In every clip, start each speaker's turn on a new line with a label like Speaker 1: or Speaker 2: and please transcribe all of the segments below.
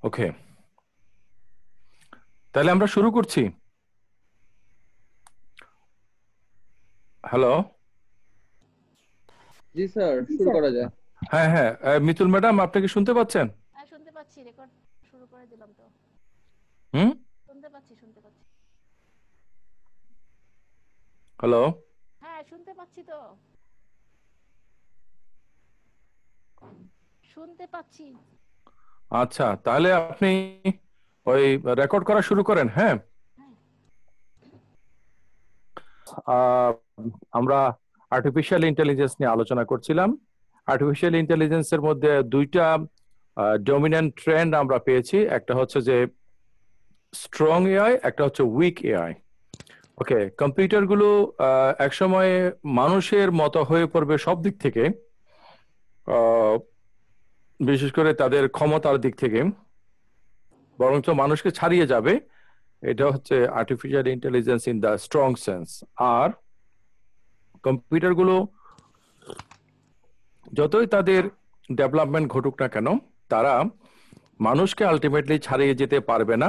Speaker 1: ওকে, তাহলে আমরা শুরু করছি। হ্যালো।
Speaker 2: জি স্যার, শুরু করা যায়।
Speaker 1: হ্যাঁ হ্যাঁ, মিতুল ম্যাডাম, আপনি কি শুনতে পাচ্ছেন?
Speaker 3: হ্যাঁ, শুনতে পাচ্ছি। রেকর্ড শুরু করে দিলাম তো।
Speaker 1: হুম।
Speaker 3: শুনতে পাচ্ছি।
Speaker 1: হ্যালো।
Speaker 3: হ্যাঁ, শুনতে পাচ্ছি তো। শুনতে পাচ্ছি।
Speaker 1: আচ্ছা, তাহলে আপনি ওই রেকর্ড করা শুরু করেন। হ্যাঁ। আহ, আমরা আর্টিফিশিয়াল ইন্টেলিজেন্স নিয়ে আলোচনা করছিলাম। আর্টিফিশিয়াল ইন্টেলিজেন্সের মধ্যে দুইটা ডমিনেন্ট ট্রেন্ড আমরা পেয়েছি। একটা হচ্ছে যে স্ট্রং এআই, একটা হচ্ছে উইক এআই। ওকে, কম্পিউটার গুলো একসময় মানুষের মতো হয়ে পড়বে সব দিক থেকে, বিশেষ করে তাদের ক্ষমতার দিক থেকে, বরঞ্চ মানুষকে ছাড়িয়ে যাবে। এটা হচ্ছে artificial intelligence in the strong sense. আর কম্পিউটার গুলো যতই তাদের ডেভেলপমেন্ট ঘটুক না কেন, তারা মানুষকে আলটিমেটলি ছাড়িয়ে যেতে পারবে না।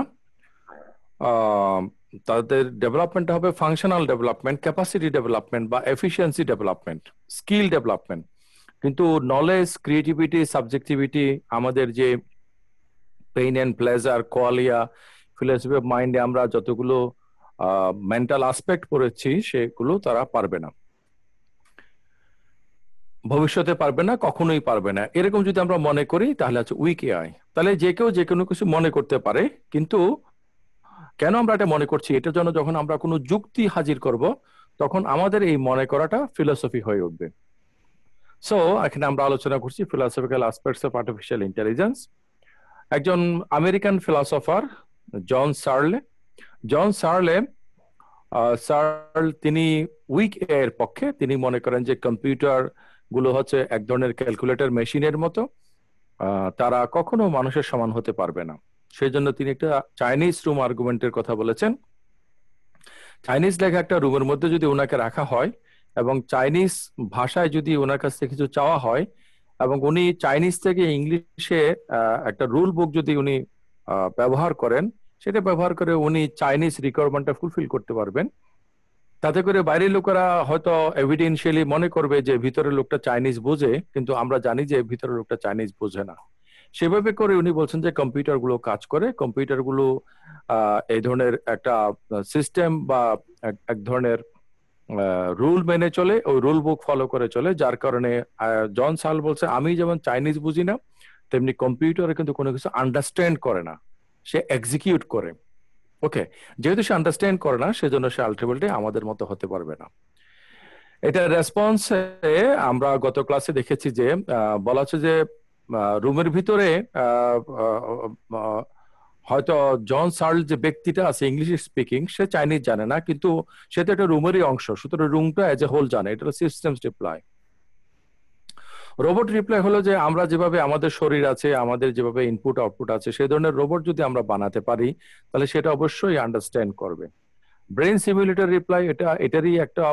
Speaker 1: তাদের ডেভেলপমেন্ট হবে ফাংশনাল ডেভেলপমেন্ট, ক্যাপাসিটি ডেভেলপমেন্ট বা এফিসিয়েন্সি ডেভেলপমেন্ট, স্কিল ডেভেলপমেন্ট। কিন্তু নলেজ, ক্রিয়েটিভিটি, সাবজেক্টিভিটি, আমাদের যে pain and pleasure, qualia, philosophy of মাইন্ডে আমরা যতগুলো মেন্টাল আসপেক্ট পড়েছি, সেগুলো তারা পারবে না, ভবিষ্যতে পারবে না, কখনোই পারবে না। এরকম যদি আমরা মনে করি তাহলে হচ্ছে উইক এআই। তাহলে যে কেউ যে কোনো কিছু মনে করতে পারে, কিন্তু কেন আমরা এটা মনে করছি? এটার জন্য যখন আমরা কোনো যুক্তি হাজির করব, তখন আমাদের এই মনে করাটা ফিলোসফি হয়ে উঠবে। সো এখানে আমরা আলোচনা করছি philosophical aspects of artificial intelligence. একজন আমেরিকান ফিলোসফার জন সার্লে তিনি উইক এর পক্ষে। তিনি মনে করেন যে কম্পিউটার গুলো হচ্ছে এক ধরনের ক্যালকুলেটর মেশিনের মতো, তারা কখনো মানুষের সমান হতে পারবে না। সেই জন্য তিনি একটা চাইনিজ রুম আর্গুমেন্টের কথা বলেছেন। চাইনিজ লেখা একটা রুমের মধ্যে যদি ওনাকে রাখা হয় এবং চাইনিজ ভাষায় যদি ওনার কাছ থেকে কিছু চাওয়া হয়, এবং উনি চাইনিজ থেকে ইংলিশে একটা রুল বুক যদি উনি ব্যবহার করেন, সেটা ব্যবহার করে উনি চাইনিজ রিকোয়ারমেন্টটা ফুলফিল করতে পারবেন। তাতে করে বাইরের লোকেরা হয়তো এভিডেন্সিয়ালি মনে করবে যে ভিতরের লোকটা চাইনিজ বোঝে, কিন্তু আমরা জানি যে ভিতরের লোকটা চাইনিজ বোঝে না। সেভাবে করে উনি বলছেন যে কম্পিউটার গুলো কাজ করে, কম্পিউটার গুলো এই ধরনের একটা সিস্টেম বা এক ধরনের রুল মেনে চলে, ওই রুল বুক ফলো করে চলে। যার কারণে জন সার্ল বলছে, আমি যেমন চাইনিজ বুঝি না, তেমনি কম্পিউটারে কিন্তু কোনো কিছু আন্ডারস্ট্যান্ড করে না, সে এক্সিকিউট করে। ওকে, যেহেতু সে আন্ডারস্ট্যান্ড করে না, সেজন্য সে আলটিমেটলি আমাদের মতো হতে পারবে না। এটা রেসপন্সে আমরা গত ক্লাসে দেখেছি যে বলা হচ্ছে যে রুমের ভিতরে হয়তো জন সার্ল যে ব্যক্তিটা আছে ইংলিশ স্পিকিং, সে চাইনিজ জানে না, কিন্তু সে তো একটা রুমেরই অংশ, সুতরাং রুমটা এজ এ হোল জানে। এটা সিস্টেমস রিপ্লাই। রোবট রিপ্লাই হলো যে আমরা যেভাবে আমাদের শরীর আছে, আমাদের যেভাবে ইনপুট আউটপুট আছে, সেই ধরনের রোবট যদি আমরা বানাতে পারি, তাহলে সেটা অবশ্যই আন্ডারস্ট্যান্ড করবে। ব্রেন সিমুলেটর রিপ্লাই এটারই একটা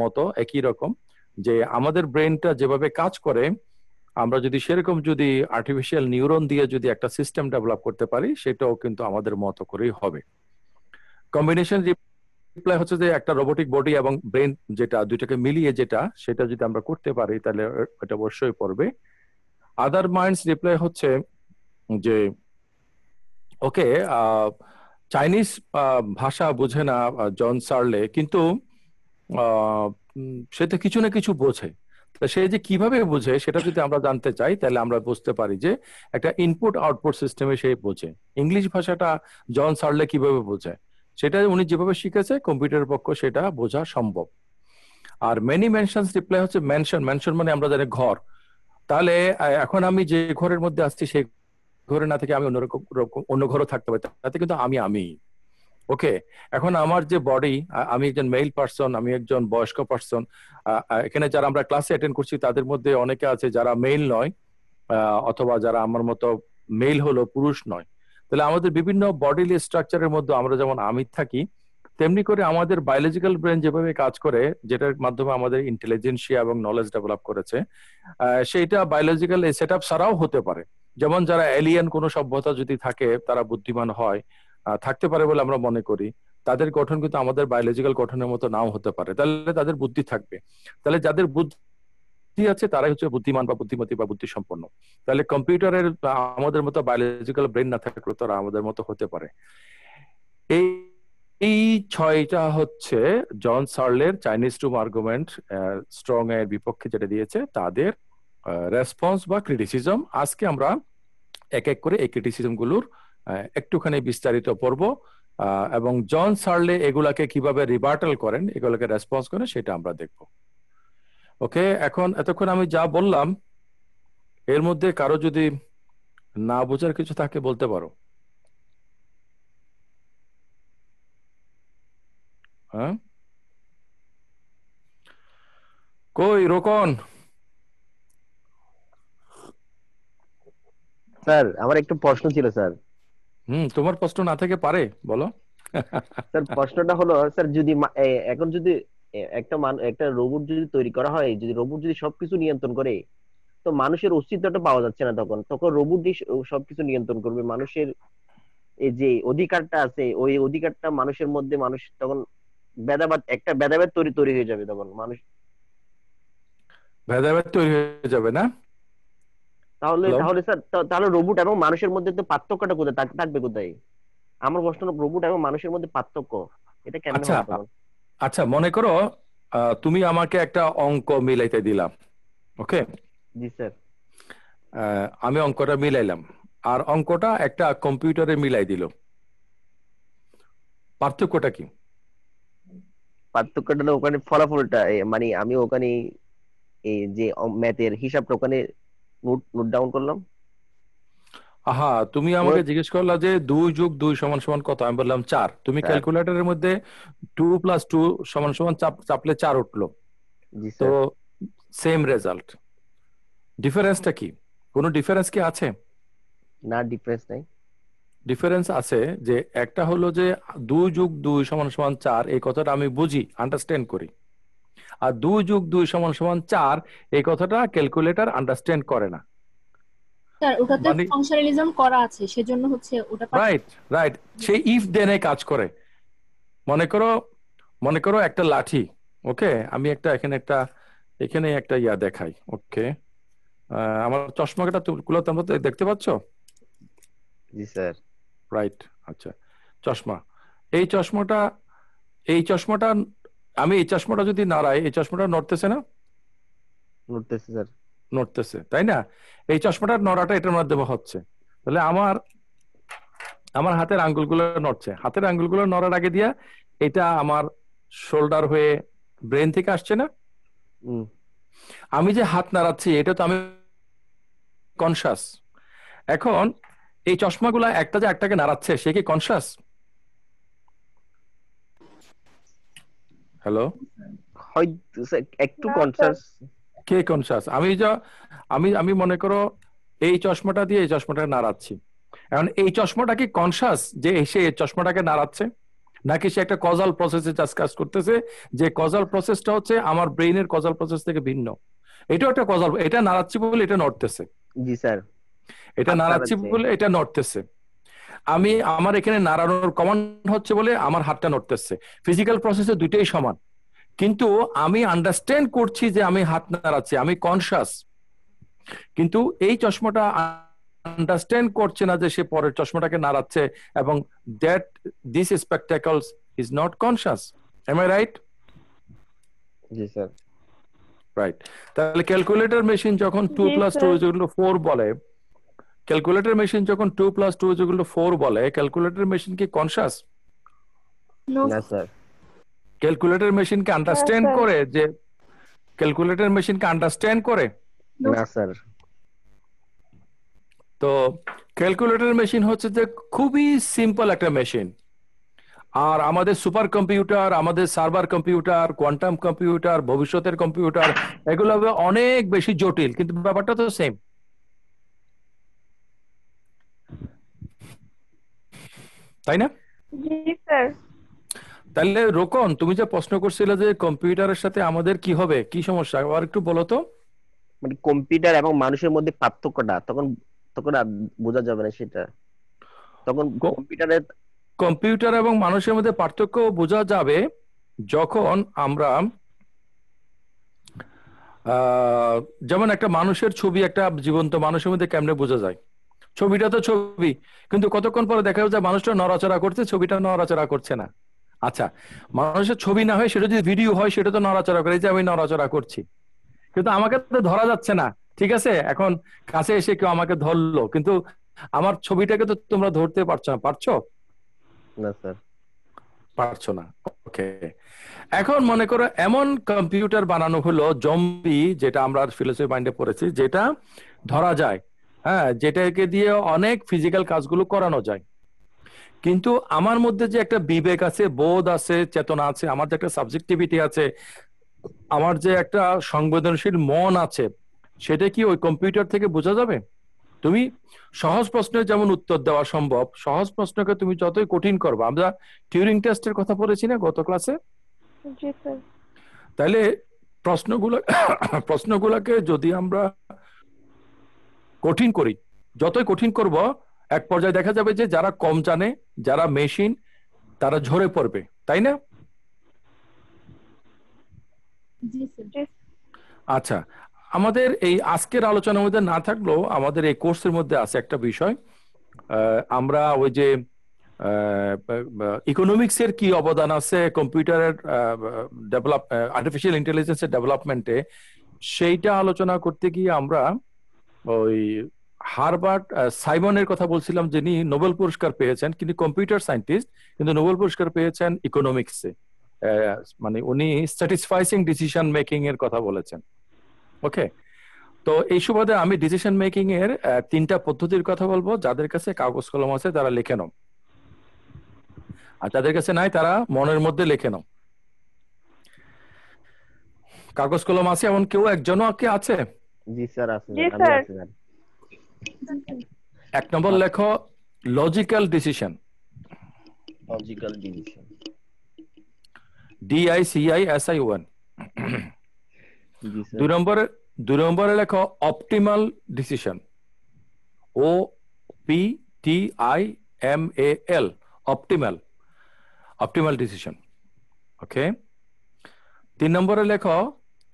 Speaker 1: মতো, একই রকম, যে আমাদের ব্রেনটা যেভাবে কাজ করে, আমরা যদি সেরকম যদি আর্টিফিশিয়াল নিউরন দিয়ে যদি একটা সিস্টেম ডেভেলপ করতে পারি, সেটাও কিন্তু আমাদের মতো করেই হবে। কম্বিনেশন রিপ্লাই হচ্ছে যে একটা রোবোটিক বডি এবং ব্রেন, যেটা দুইটাকে মিলিয়ে যেটা, সেটা যদি আমরা করতে পারি তাহলে এটা অবশ্যই পড়বে। আদার মাইন্ডস রিপ্লাই হচ্ছে যে ওকে, চাইনিজ ভাষা বোঝে না জন সার্লে, কিন্তু সে তো কিছু না কিছু বোঝে। সে যে কিভাবে বোঝে সেটা যদি আমরা জানতে চাই, তাহলে আমরা বুঝতে পারি যে একটা ইনপুট আউটপুট সিস্টেমে সে বোঝে। ইংলিশ ভাষাটা জন সার্লে কিভাবে বোঝে, সেটা উনি যেভাবে শিখেছে, কম্পিউটারের পক্ষে সেটা বোঝা সম্ভব। আর মেনি মেনশনস রিপ্লাই হচ্ছে মেনশন মানে আমরা জানি ঘর। তাহলে এখন আমি যে ঘরের মধ্যে আসছি, সেই ঘরে না থেকে আমি অন্য ঘরও থাকতে পারি, তাতে কিন্তু আমি ওকে। এখন আমার যে বডি, আমি একজন মেল পার্সন, আমি একজন বয়স্ক পার্সন। এখানে যারা আমরা ক্লাসে অ্যাটেন্ড করছি, তাদের মধ্যে অনেকে আছে যারা মেল নয়, অথবা যারা আমার মতো মেল হলো পুরুষ নয়। তাহলে আমাদের বিভিন্ন বডিলি স্ট্রাকচারের মধ্যে আমরা যেমন আমি থাকি, তেমনি করে আমাদের বায়োলজিক্যাল ব্রেন যেভাবে কাজ করে, যেটার মাধ্যমে আমাদের ইন্টেলিজেন্সিয়া এবং নলেজ ডেভেলপ করেছে, সেইটা বায়োলজিক্যাল সেট আপ ছাড়াও হতে পারে। যেমন যারা এলিয়েন কোনো সভ্যতা যদি থাকে, তারা বুদ্ধিমান হয়, থাকতে পারে বলে আমরা মনে করি, তাদের গঠন কিন্তু আমাদের বায়োলজিক্যাল গঠনের মতো নাও হতে পারে, তাহলে তাদের বুদ্ধি থাকবে। তাহলে যাদের বুদ্ধি আছে তারাই হচ্ছে বুদ্ধিমান বা বুদ্ধিমতী বা বুদ্ধিসম্পন্ন। তাহলে কম্পিউটারের আমাদের মতো বায়োলজিক্যাল ব্রেন না থাকলেও তারা আমাদের মতো হতে পারে। এই এই ছয়টা হচ্ছে জন সার্লের চাইনিজ টুম আর্গুমেন্ট স্ট্রং এর বিপক্ষে যেটা দিয়েছে তাদের রেসপন্স বা ক্রিটিসিজম। আজকে আমরা এক এক করে এই ক্রিটিসিজম গুলোর একটুখানি বিস্তারিত পড়ব, এবং জন সার্লে এগুলাকে কিভাবে রিবার্টাল করেন, এগুলোকে রেসপন্স করেন, সেটা আমরা দেখব। ওকে, এখন এতক্ষণ আমি যা বললাম এর মধ্যে কারো যদি না বোঝার কিছু থাকে বলতে পারো। হ্যাঁ, কই রোকন?
Speaker 2: স্যার আমার একটু প্রশ্ন ছিল স্যার।
Speaker 1: তোমার প্রশ্ন না থেকে পারে, বলো।
Speaker 2: স্যার প্রশ্নটা হলো স্যার, যদি এখন যদি একটা রোবট যদি তৈরি করা হয়, যদি রোবট যদি সবকিছু নিয়ন্ত্রণ করে, তো মানুষের অস্তিত্বটা পাওয়া যাচ্ছে না। তখন তখন রোবটই সবকিছু নিয়ন্ত্রণ করবে। মানুষের এই যে অধিকারটা আছে, ওই অধিকারটা মানুষের মধ্যে, মানুষ তখন ভেদাভেদ তৈরি তৈরি হয়ে যাবে তখন মানুষ।
Speaker 1: ভেদাভেদ তৈরি হয়ে যাবে না?
Speaker 2: তাহলে
Speaker 1: হ্যালো,
Speaker 2: তাহলে স্যার, তাহলে রোবট এবং মানুষের মধ্যে তো পার্থক্যটা কোথায় থাকবে কোথায়? আমার প্রশ্ন হলো, রোবট এবং মানুষের মধ্যে পার্থক্য এটা কেমনে
Speaker 1: আচ্ছা
Speaker 2: হবে তখন?
Speaker 1: আচ্ছা, মনে করো তুমি আমাকে একটা অঙ্ক মিলাইতে দিলাম, ওকে?
Speaker 2: জি স্যার।
Speaker 1: আমি অঙ্কটা মিলাইলাম, আর অঙ্কটা একটা কম্পিউটারে মিলাই দিল, পার্থক্যটা কি?
Speaker 2: পার্থক্যটা হলো ওখানে ফলাফলটা, মানে আমি ওখানে এই যে ম্যাথের হিসাবটা ওখানে নোট নোট ডাউন করলাম।
Speaker 1: আহা, তুমি আমাকে জিজ্ঞেস করলা যে 2+2 = কত, আমি বললাম 4। তুমি
Speaker 2: স্যার।
Speaker 1: ক্যালকুলেটরের মধ্যে 2+2 = চাপলে 4 উঠলো,
Speaker 2: জি
Speaker 1: তো
Speaker 2: স্যার।
Speaker 1: Same result. ডিফারেন্সটা কি? কোনো ডিফারেন্স কি আছে?
Speaker 2: না, ডিফারেন্স নাই।
Speaker 1: ডিফারেন্স আছে, যে একটা হলো যে 2+2 = 4, এই কথাটা আমি বুঝি, আন্ডারস্ট্যান্ড করি। আর 2+2 = 4, এই কথাটা ক্যালকুলেটর আন্ডারস্ট্যান্ড করে না।
Speaker 4: স্যার ওটাতে
Speaker 1: মানে
Speaker 4: ফাংশনালিজম করা আছে, সেজন্য হচ্ছে ওটা
Speaker 1: রাইট রাইট, সে ইফ দেনে কাজ করে। মনে করো, মনে করো একটা লাঠি, ওকে? আমি এখানে একটা ইয়া দেখাই, ওকে? আমার চশমাটা তুলো, তোমরা তো দেখতে পাচ্ছ?
Speaker 2: জি স্যার।
Speaker 1: রাইট, আচ্ছা। চশমা, এই চশমাটা, এই চশমাটা, আমি এই চশমাটা যদি নাড়াই, এই চশমাটা নড়তেছে না?
Speaker 2: নড়তেছে স্যার।
Speaker 1: নড়তেছে, তাই না? এই চশমাটার নড়াটা এটার মাধ্যমে হচ্ছে। তাহলে আমার আমার হাতের আঙ্গুলগুলো নড়ছে, হাতের আঙ্গুলগুলো নড়ার আগে দিয়া এটা আমার শোল্ডার হয়ে ব্রেন থেকে আসছে না?
Speaker 2: হুম।
Speaker 1: আমি যে হাত নাড়াচ্ছি এটা তো আমি কনসাস। এখন এই চশমাগুলা একটা যে একটাকে নাড়াচ্ছে, সে কি কনসাস? হ্যালো,
Speaker 2: হয়তো স্যার একটু
Speaker 5: না স্যার।
Speaker 2: কনসাস।
Speaker 1: কে কনসাস? আমি মনে করো এই চশমাটা দিয়ে এই চশমাটা নাড়াচ্ছি, এখন এই চশমাটা কি কনসাস যে সে এই চশমাটাকে নাড়াচ্ছে, নাকি সে একটা কজাল প্রসেসে কাজ করতেছে, যে কজাল প্রসেসটা হচ্ছে আমার ব্রেইনের কজাল প্রসেস থেকে ভিন্ন? এটাও একটা কজাল, এটা নাড়াচ্ছি বলে এটা নড়তেছে,
Speaker 2: জি স্যার।
Speaker 1: এটা
Speaker 2: হাত
Speaker 1: নাড়াচ্ছি
Speaker 2: নাড়াচ্ছে।
Speaker 1: বলে এটা নড়তেছে। আমার এখানে নাড়ানোর কমান্ড হচ্ছে বলে আমার হাতটা নড়তেছে। ফিজিক্যাল প্রসেসে দুইটাই সমান, কিন্তু আমি আন্ডারস্ট্যান্ড করছি যে আমি হাত নাড়াচ্ছি, আমি কনসাস। কিন্তু এই চশমাটা আন্ডারস্ট্যান্ড করছে না যে সে পরের চশমাটাকে নাড়াচ্ছে, এবং that this spectacles is not conscious. Am I right?
Speaker 2: জি স্যার।
Speaker 1: রাইট। তাহলে ক্যালকুলেটর মেশিন যখন টু
Speaker 5: জি
Speaker 1: plus two
Speaker 5: sir.
Speaker 1: Is equal to 4 বলে, ক্যালকুলেটর মেশিন যখন 2+2 ইজ ইকুয়াল টু 4 বলে, ক্যালকুলেটর মেশিন কি কনসাস?
Speaker 4: নো
Speaker 2: না স্যার।
Speaker 1: ক্যালকুলেটর মেশিনকে আন্ডারস্ট্যান্ড
Speaker 5: স্যার।
Speaker 1: করে যে, ক্যালকুলেটর মেশিনকে আন্ডারস্ট্যান্ড করে?
Speaker 2: না স্যার।
Speaker 1: তো ক্যালকুলেটর মেশিন হচ্ছে যে খুবই সিম্পল একটা মেশিন। আর আমাদের সুপার কম্পিউটার, আমাদের সার্ভার কম্পিউটার, কোয়ান্টাম কম্পিউটার, ভবিষ্যতের কম্পিউটার, এগুলো হবে অনেক বেশি জটিল, কিন্তু ব্যাপারটা তো সেম, তাই না?
Speaker 5: জি স্যার।
Speaker 1: তাহলে রোকন, তুমি যে প্রশ্ন করছিলে যে কম্পিউটারের সাথে আমাদের কি হবে, কি সমস্যা, আবার একটু বলো তো।
Speaker 2: মানে কম্পিউটার এবং মানুষের মধ্যে পার্থক্যটা তখন তখন আর বোঝা যাবে না সেটা। তখন কম্পিউটারে
Speaker 1: কম্পিউটার এবং মানুষের মধ্যে পার্থক্য বোঝা যাবে যখন আমরা যেমন একটা মানুষের ছবি একটা জীবন্ত মানুষের মধ্যে কেমনে বোঝা যায়? ছবিটা তো ছবি, কিন্তু কতক্ষণ পরে দেখা যায় মানুষটা নড়াচড়া করছে, ছবিটা নড়াচড়া করছে না। আচ্ছা, মানুষের ছবি না হয় সেটা যদি ভিডিও হয় সেটা তো নড়াচড়া করে, এই যে আমি নড়াচড়া করছি, কিন্তু আমাকে তো ধরা যাচ্ছে না। ঠিক আছে, এখন কাছে এসে কেউ আমাকে ধরলো, কিন্তু আমার ছবিটাকে তো তোমরা ধরতে পারছো না। পারছো?
Speaker 2: না স্যার।
Speaker 1: পারছো না। ওকে, এখন মনে করো এমন কম্পিউটার বানানো হলো জম্বি, যেটা আমরা ফিলোসফি মাইন্ডে পড়েছি, যেটা ধরা যায়, হ্যাঁ, যেটাকে দিয়ে অনেক ফিজিক্যাল কাজগুলো করানো যায়। কিন্তু আমার মধ্যে যে একটা বিবেক আছে, বোধ আছে, চেতনা আছে, আমার যে একটা সাবজেক্টিভিটি আছে, আমার যে একটা সংবেদনশীল মন আছে, সেটা কি ওই কম্পিউটার থেকে বোঝা যাবে? তুমি সহজ প্রশ্নের যেমন উত্তর দেওয়া সম্ভব, সহজ প্রশ্নকে তুমি যতই কঠিন করবে, আমরা টিউরিং টেস্টের কথা পড়েছি না গত ক্লাসে?
Speaker 5: জি স্যার।
Speaker 1: তাহলে প্রশ্নগুলোকে যদি আমরা কঠিন করি, যতই কঠিন করব, এক পর্যায়ে দেখা যাবে যে যারা কম জানে, যারা মেশিন, তারা ঝরে পড়বে, তাই না?
Speaker 4: জি স্যার।
Speaker 5: জি
Speaker 1: আচ্ছা, আমাদের এই আজকের আলোচনার মধ্যে না থাকলেও আমাদের এই কোর্সের মধ্যে আছে একটা বিষয়, আমরা ওই যে ইকোনমিক্স এর কি অবদান আছে কম্পিউটারের ডেভেলপ, আর্টিফিশিয়াল ইন্টেলিজেন্সের ডেভেলপমেন্টে, সেইটা আলোচনা করতে গিয়ে আমরা ওই হার্বার্ট সাইমনের কথা বলছিলাম, যিনি নোবেল পুরস্কার পেয়েছেন, কিন্তু কম্পিউটার সায়েন্টিস্ট, কিন্তু নোবেল পুরস্কার পেয়েছেন ইকোনমিক্সে। মানে উনি স্যাটিসফাইং ডিসিশন মেকিং এর কথা বলেছেন। ওকে, তো এই সুবাদে আমি ডিসিশন মেকিং এর তিনটা পদ্ধতির কথা বলবো। যাদের কাছে কাগজ কলম আছে তারা লিখে নাও, আর যাদের কাছে নাই তারা মনের মধ্যে লিখে নাও। কাগজ কলম আছে এমন কেউ একজনও কি আছে?
Speaker 2: জি স্যার আছে
Speaker 5: জি
Speaker 2: স্যার, আমি
Speaker 5: স্যার।
Speaker 2: আছি স্যার।
Speaker 1: এক নম্বর লেখো logical decision,
Speaker 2: logical decision.
Speaker 1: DICISION।
Speaker 2: জি স্যার।
Speaker 1: দুই নম্বরে লেখো optimal decision, OPTIMAL, optimal decision. Okay, 3 নম্বরে লেখো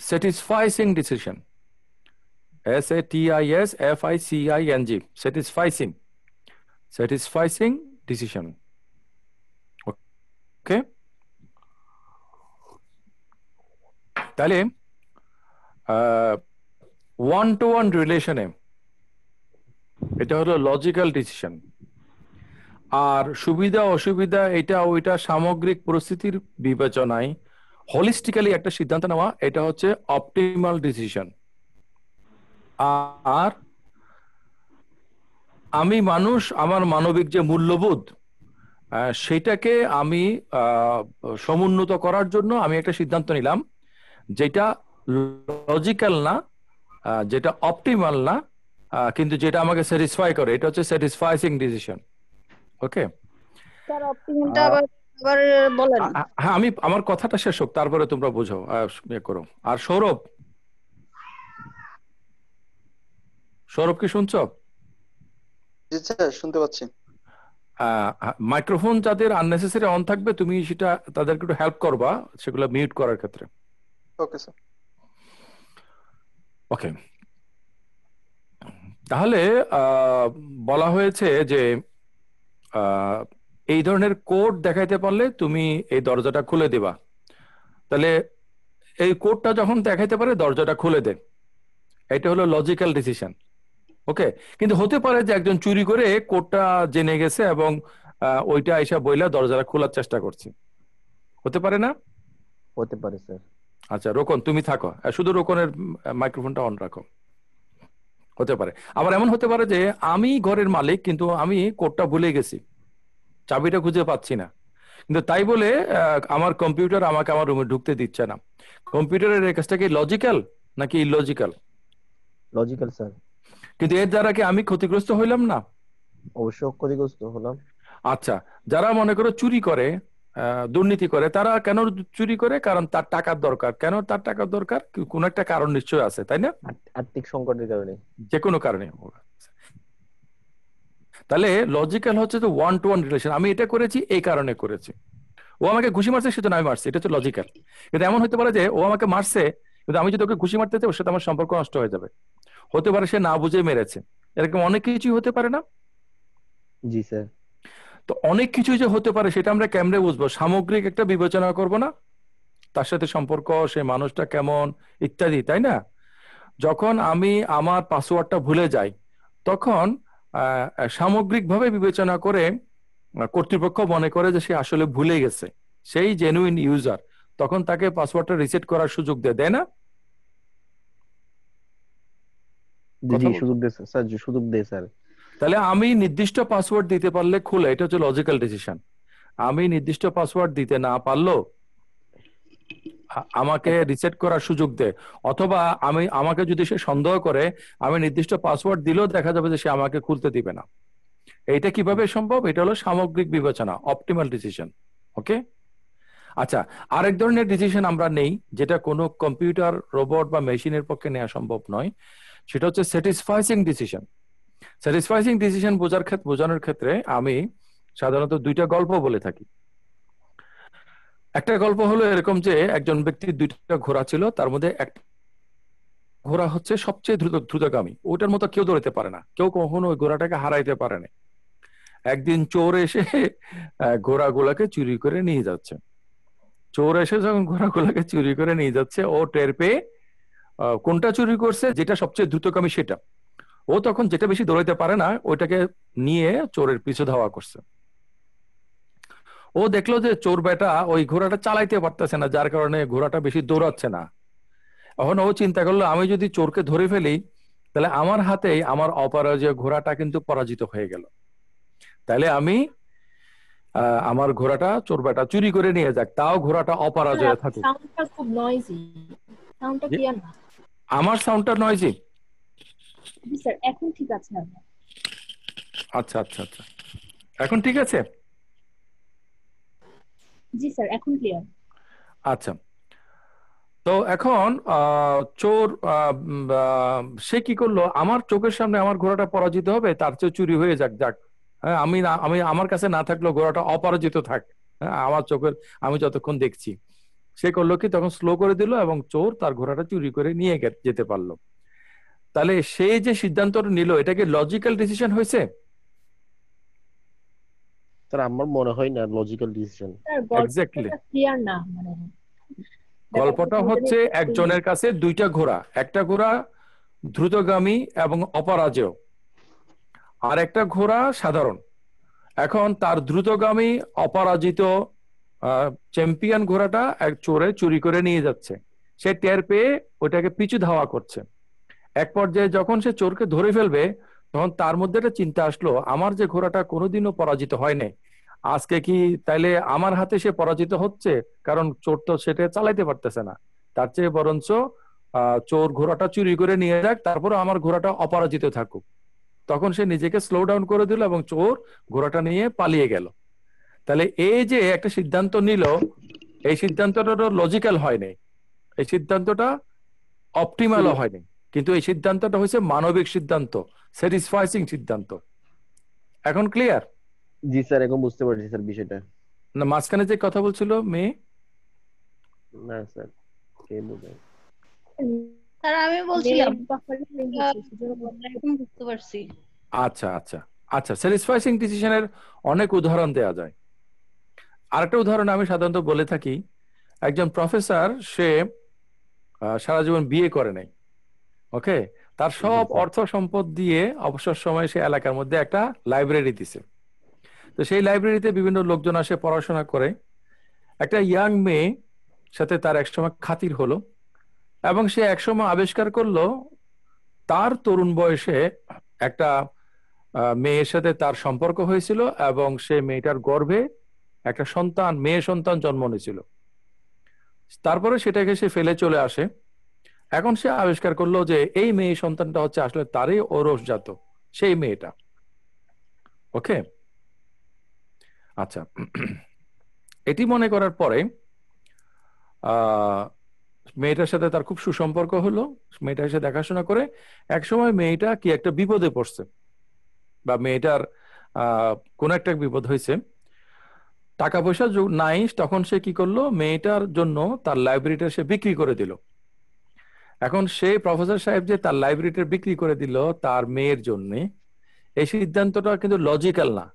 Speaker 1: satisficing decision, SATISFICING, satisficing decision. Okay, তাহলে ওয়ান টু ওয়ান রিলেশনে এটা হলো লজিক্যাল ডিসিশন, আর সুবিধা অসুবিধা এটা ওইটা সামগ্রিক পরিস্থিতির বিবেচনায় হোলিস্টিক্যালি একটা সিদ্ধান্ত নেওয়া, এটা হচ্ছে অপটিমাল ডিসিশন। আর আমি মানুষ, আমার মানবিক যে মূল্যবোধ, সেটাকে আমি সমুন্নত করার জন্য আমি একটা সিদ্ধান্ত নিলাম, যেটা লজিক্যাল না, যেটা অপটিমাল না, কিন্তু যেটা আমাকে স্যাটিসফাই করে, এটা হচ্ছে স্যাটিসফাইং ডিসিশন। ওকে,
Speaker 5: স্যার অপটিমালটা আবার আবার বলেন।
Speaker 1: হ্যাঁ, আমি আমার কথাটা শেষ হোক, তারপরে তোমরা বোঝো, ইয়ে করো। আর সৌরভ, সৌরভ কি শুনছো?
Speaker 6: জি স্যার, শুনতে পাচ্ছি।
Speaker 1: মাইক্রোফোন যাদের আননেসেসারি অন থাকবে তুমি সেটা তাদেরকে একটু হেল্প করবা সেগুলো মিউট করার ক্ষেত্রে।
Speaker 6: Okay sir.
Speaker 1: ওকে, তাহলে বলা হয়েছে যে এই ধরনের কোড দেখাইতে পারলে তুমি এই দরজাটা খুলে দিবা। তাহলে এই কোডটা যখন দেখাইতে পারে দরজাটা খুলে দে, এটা হলো লজিক্যাল ডিসিশন। ওকে, কিন্তু হতে পারে যে একজন চুরি করে কোডটা জেনে গেছে এবং ওইটা এসে বইলা দরজাটা খোলার চেষ্টা করছে, হতে পারে না?
Speaker 2: হতে পারে স্যার।
Speaker 1: আচ্ছা রোকন, তুমি থাকো, শুধু রোকনের মাইক্রোফোনটা অন রাখো। হতে পারে আবার এমন হতে পারে যে আমি ঘরের মালিক, কিন্তু আমি কোডটা ভুলে গেছি, চাবিটা খুঁজে পাচ্ছি না, কিন্তু তাই বলে আমার কম্পিউটার আমাকে আমার রুমে ঢুকতে দিচ্ছে না। কম্পিউটারের এই কাজটা কি লজিক্যাল নাকি ইলজিক্যাল?
Speaker 2: Logical sir.
Speaker 1: কিন্তু এর দ্বারা কি আমি ক্ষতিগ্রস্ত হইলাম না?
Speaker 2: অবশ্যই ক্ষতিগ্রস্ত হলাম।
Speaker 1: আচ্ছা, যারা মনে করো চুরি করে, দুর্নীতি করে, তারা কেন চুরি করে? কারণ তার টাকার দরকার। কেন তার টাকার দরকার? কোন একটা কারণ নিশ্চয় আছে, তাই না?
Speaker 2: আর্থিক সংকটের কারণে।
Speaker 1: যে কোনো কারণে। তাহলে লজিক্যাল হচ্ছে তো ওয়ান টু ওয়ান রিলেশন, আমি এটা করেছি এই কারণে করেছি, ও আমাকে ঘুষি মারছে সেজন্য আমি মারছি, এটা হচ্ছে লজিক্যাল। কিন্তু এমন হতে পারে যে ও আমাকে মারছে কিন্তু আমি যদি ওকে ঘুষি মারতে চাই ওর সাথে আমার সম্পর্ক নষ্ট হয়ে যাবে, হতে পারে সে না বুঝে মেরেছে, এরকম অনেক কিছুই হতে পারে না?
Speaker 2: জি স্যার।
Speaker 1: তো অনেক কিছুই যে হতে পারে সেটা আমরা কেমনে বুঝবো? সামগ্রিক একটা বিবেচনা করব না, তার সাথে সম্পর্ক, সে মানুষটা কেমন ইত্যাদি, তাই না? যখন আমি আমার পাসওয়ার্ডটা ভুলে যাই তখন সামগ্রিকভাবে বিবেচনা করে কর্তৃপক্ষ মনে করে যে সে আসলে ভুলে গেছে, সেই জেনুইন ইউজার, তখন তাকে পাসওয়ার্ডটা রিসেট করার সুযোগ দেয় না?
Speaker 2: জি
Speaker 1: কথা
Speaker 2: জি,
Speaker 1: বল।
Speaker 2: সুযোগ দে স্যার, সুযোগ দে স্যার।
Speaker 1: তাহলে আমি নির্দিষ্ট পাসওয়ার্ড দিতে পারলে খুলে, এটা হচ্ছে লজিক্যাল ডিসিশন। আমি নির্দিষ্ট পাসওয়ার্ড দিতে না পারলো আমাকে রিসেট করার সুযোগ দেয়, অথবা আমাকে যদি সে সন্দেহ করে আমি নির্দিষ্ট পাসওয়ার্ড দিলেও দেখা যাবে যে সে আমাকে খুলতে দিবে না। এইটা কিভাবে সম্ভব? এটা হলো সামগ্রিক বিবেচনা, অপটিমাল ডিসিশন। ওকে, আচ্ছা, আরেক ধরনের ডিসিশন আমরা নেই যেটা কোনো কম্পিউটার, রোবট বা মেশিনের পক্ষে নেওয়া সম্ভব নয়, সেটা হচ্ছে স্যাটিসফাইং ডিসিশন। স্যাটিসফাইং ডিসিশন বোঝানোর ক্ষেত্রে আমি সাধারণত দুইটা গল্প বলে থাকি। একটা গল্প হলো এরকম যে একজন ব্যক্তির দুইটা ঘোড়া ছিল, তার মধ্যে একটা ঘোড়া হচ্ছে সবচেয়ে দ্রুতগামী, ওটার মতো কেউ দৌড়াতে পারে না, কেউ কখনো ওই ঘোড়াটাকে হারাইতে পারে না। একদিন চোর এসে ঘোড়াগুলাকে চুরি করে নিয়ে যাচ্ছে। চোর এসে যখন ঘোড়াগুলাকে চুরি করে নিয়ে যাচ্ছে, ও টের পেয়ে কোনটা চুরি করছে, যেটা সবচেয়ে দ্রুতগামী সেটা, ও তখন যেটা বেশি দৌড়াইতে পারে না ওইটাকে নিয়ে চোরের পিছু ধাওয়া করছে। ও দেখলো যে চোর বেটা ওই ঘোড়াটা চালাইতে পারতেছে না, যার কারণে ঘোড়াটা বেশি দৌড়াচ্ছে না। এখন ও চিন্তা করলো আমি যদি চোরকে ধরে ফেলি তাহলে আমার হাতেই আমার অপরাজয় ঘোড়াটা কিন্তু পরাজিত হয়ে গেল, তাহলে আমি আমার ঘোড়াটা চোর বেটা চুরি করে নিয়ে যাক, তাও ঘোড়াটা অপরাজয় থাকুক।
Speaker 4: সাউন্ডটা খুব নয়েজি, সাউন্ডটা
Speaker 1: জি?
Speaker 4: ক্লিয়ার না।
Speaker 1: আমার সাউন্ডটা নয়জি?
Speaker 4: জি স্যার, এখন ঠিক আছে আপনার।
Speaker 1: আচ্ছা আচ্ছা আচ্ছা, এখন ঠিক আছে।
Speaker 4: জি স্যার, এখন ক্লিয়ার।
Speaker 1: আচ্ছা, তো এখন চোর সে কি করলো, আমার চোখের সামনে আমার ঘোড়াটা পরাজিত হবে, তার চেয়ে চুরি হয়ে যাক যাক, হ্যাঁ, আমি আমার কাছে না থাকলেও ঘোড়াটা অপরাজিত থাক, হ্যাঁ, আমার চোখের আমি যতক্ষণ দেখছি। সে করলো কি, তখন স্লো করে দিল এবং চোর তার ঘোড়াটা চুরি করে নিয়ে যেতে পারলো। তাহলে সে যে সিদ্ধান্তটা নিল এটা কি লজিক্যাল ডিসিশন হয়েছে?
Speaker 2: স্যার আমার মনে হয় না লজিক্যাল ডিসিশন।
Speaker 4: স্যার
Speaker 1: এক্স্যাক্টলি,
Speaker 4: গল্পটা ক্লিয়ার না, মানে
Speaker 1: গল্পটা হচ্ছে একজনের কাছে দুইটা ঘোড়া, একটা ঘোড়া দ্রুতগামী এবং অপরাজেয়, আর একটা ঘোড়া সাধারণ। এখন তার দ্রুতগামী অপরাজিত চ্যাম্পিয়ন ঘোড়াটা এক চোরে চুরি করে নিয়ে যাচ্ছে, সে টের পেয়ে ওটাকে পিছু ধাওয়া করছে। এক পর্যায়ে যখন সে চোরকে ধরে ফেলবে তখন তার মধ্যে একটা চিন্তা আসলো, আমার যে ঘোড়াটা কোনোদিনও পরাজিত হয় নাই, আজকে কি তাইলে আমার হাতে সে পরাজিত হচ্ছে? কারণ চোর তো সেটা চালাইতে পারতেছে না, তার চেয়ে বরঞ্চ চোর ঘোড়াটা চুরি করে নিয়ে যাক, তারপরে আমার ঘোড়াটা অপরাজিত থাকুক। তখন সে নিজেকে স্লো ডাউন করে দিল এবং চোর ঘোড়াটা নিয়ে পালিয়ে গেল। তাহলে এই যে একটা সিদ্ধান্ত নিল, এই সিদ্ধান্তটা লজিক্যাল হয়নি, এই সিদ্ধান্তটা অপটিমালও হয়নি, কিন্তু এই সিদ্ধান্তটা হয়েছে মানবিক সিদ্ধান্ত, স্যাটিসফাইং সিদ্ধান্ত। এখন ক্লিয়ার
Speaker 2: জি স্যার, এখন বুঝতে পারছি স্যার বিষয়টা।
Speaker 1: না? মাঝখানে যে কথা বলছিল মেয়ে,
Speaker 2: না স্যার, কে বুঝায়?
Speaker 5: স্যার আমি বলছিলাম
Speaker 4: এখন
Speaker 5: বুঝতে পারছি।
Speaker 1: আচ্ছা আচ্ছা আচ্ছা, স্যাটিসফাইং ডিসিশনের অনেক উদাহরণ দেওয়া যায়। আরেকটা উদাহরণ আমি সাধারণত বলে থাকি, একজন প্রফেসর, সে সারা জীবন বিয়ে করে নাই, ওকে, তার সব অর্থ সম্পদ দিয়ে অবসর সময় সে এলাকার মধ্যে একটা লাইব্রেরি দিছে। তো সেই লাইব্রেরিতে বিভিন্ন লোকজন আসে পড়াশোনা করে। একটা ইয়াং মেয়ে সাথে তার একসময় খাতির হলো এবং সে একসময় আবিষ্কার করলো তার তরুণ বয়সে একটা মেয়ের সাথে তার সম্পর্ক হয়েছিল এবং সে মেয়েটার গর্ভে একটা সন্তান, মেয়ে সন্তান জন্ম নিয়েছিল। তারপরে সেটাকে সে ফেলে চলে আসে। এখন সে আবিষ্কার করলো যে এই মেয়ে সন্তানটা হচ্ছে আসলে তারই ঔরসজাত, সেই মেয়েটা। ওকে, আচ্ছা, এটি মনে করার পরে মেয়েটার সাথে তার খুব সুসম্পর্ক হলো, মেয়েটার সাথে দেখাশোনা করে একসময় মেয়েটা কি একটা বিপদে পড়ছে, বা মেয়েটার কোন একটা বিপদ হয়েছে, টাকা পয়সা নাই, তখন সে কি করলো, মেয়েটার জন্য তার লাইব্রেরিটা সে বিক্রি করে দিল। এখন সেই প্রফেসর সাহেব যে তার লাইব্রেরিটা বিক্রি করে দিল তার মেয়ের জন্য, এই সিদ্ধান্তটা কিন্তু লজিক্যাল না,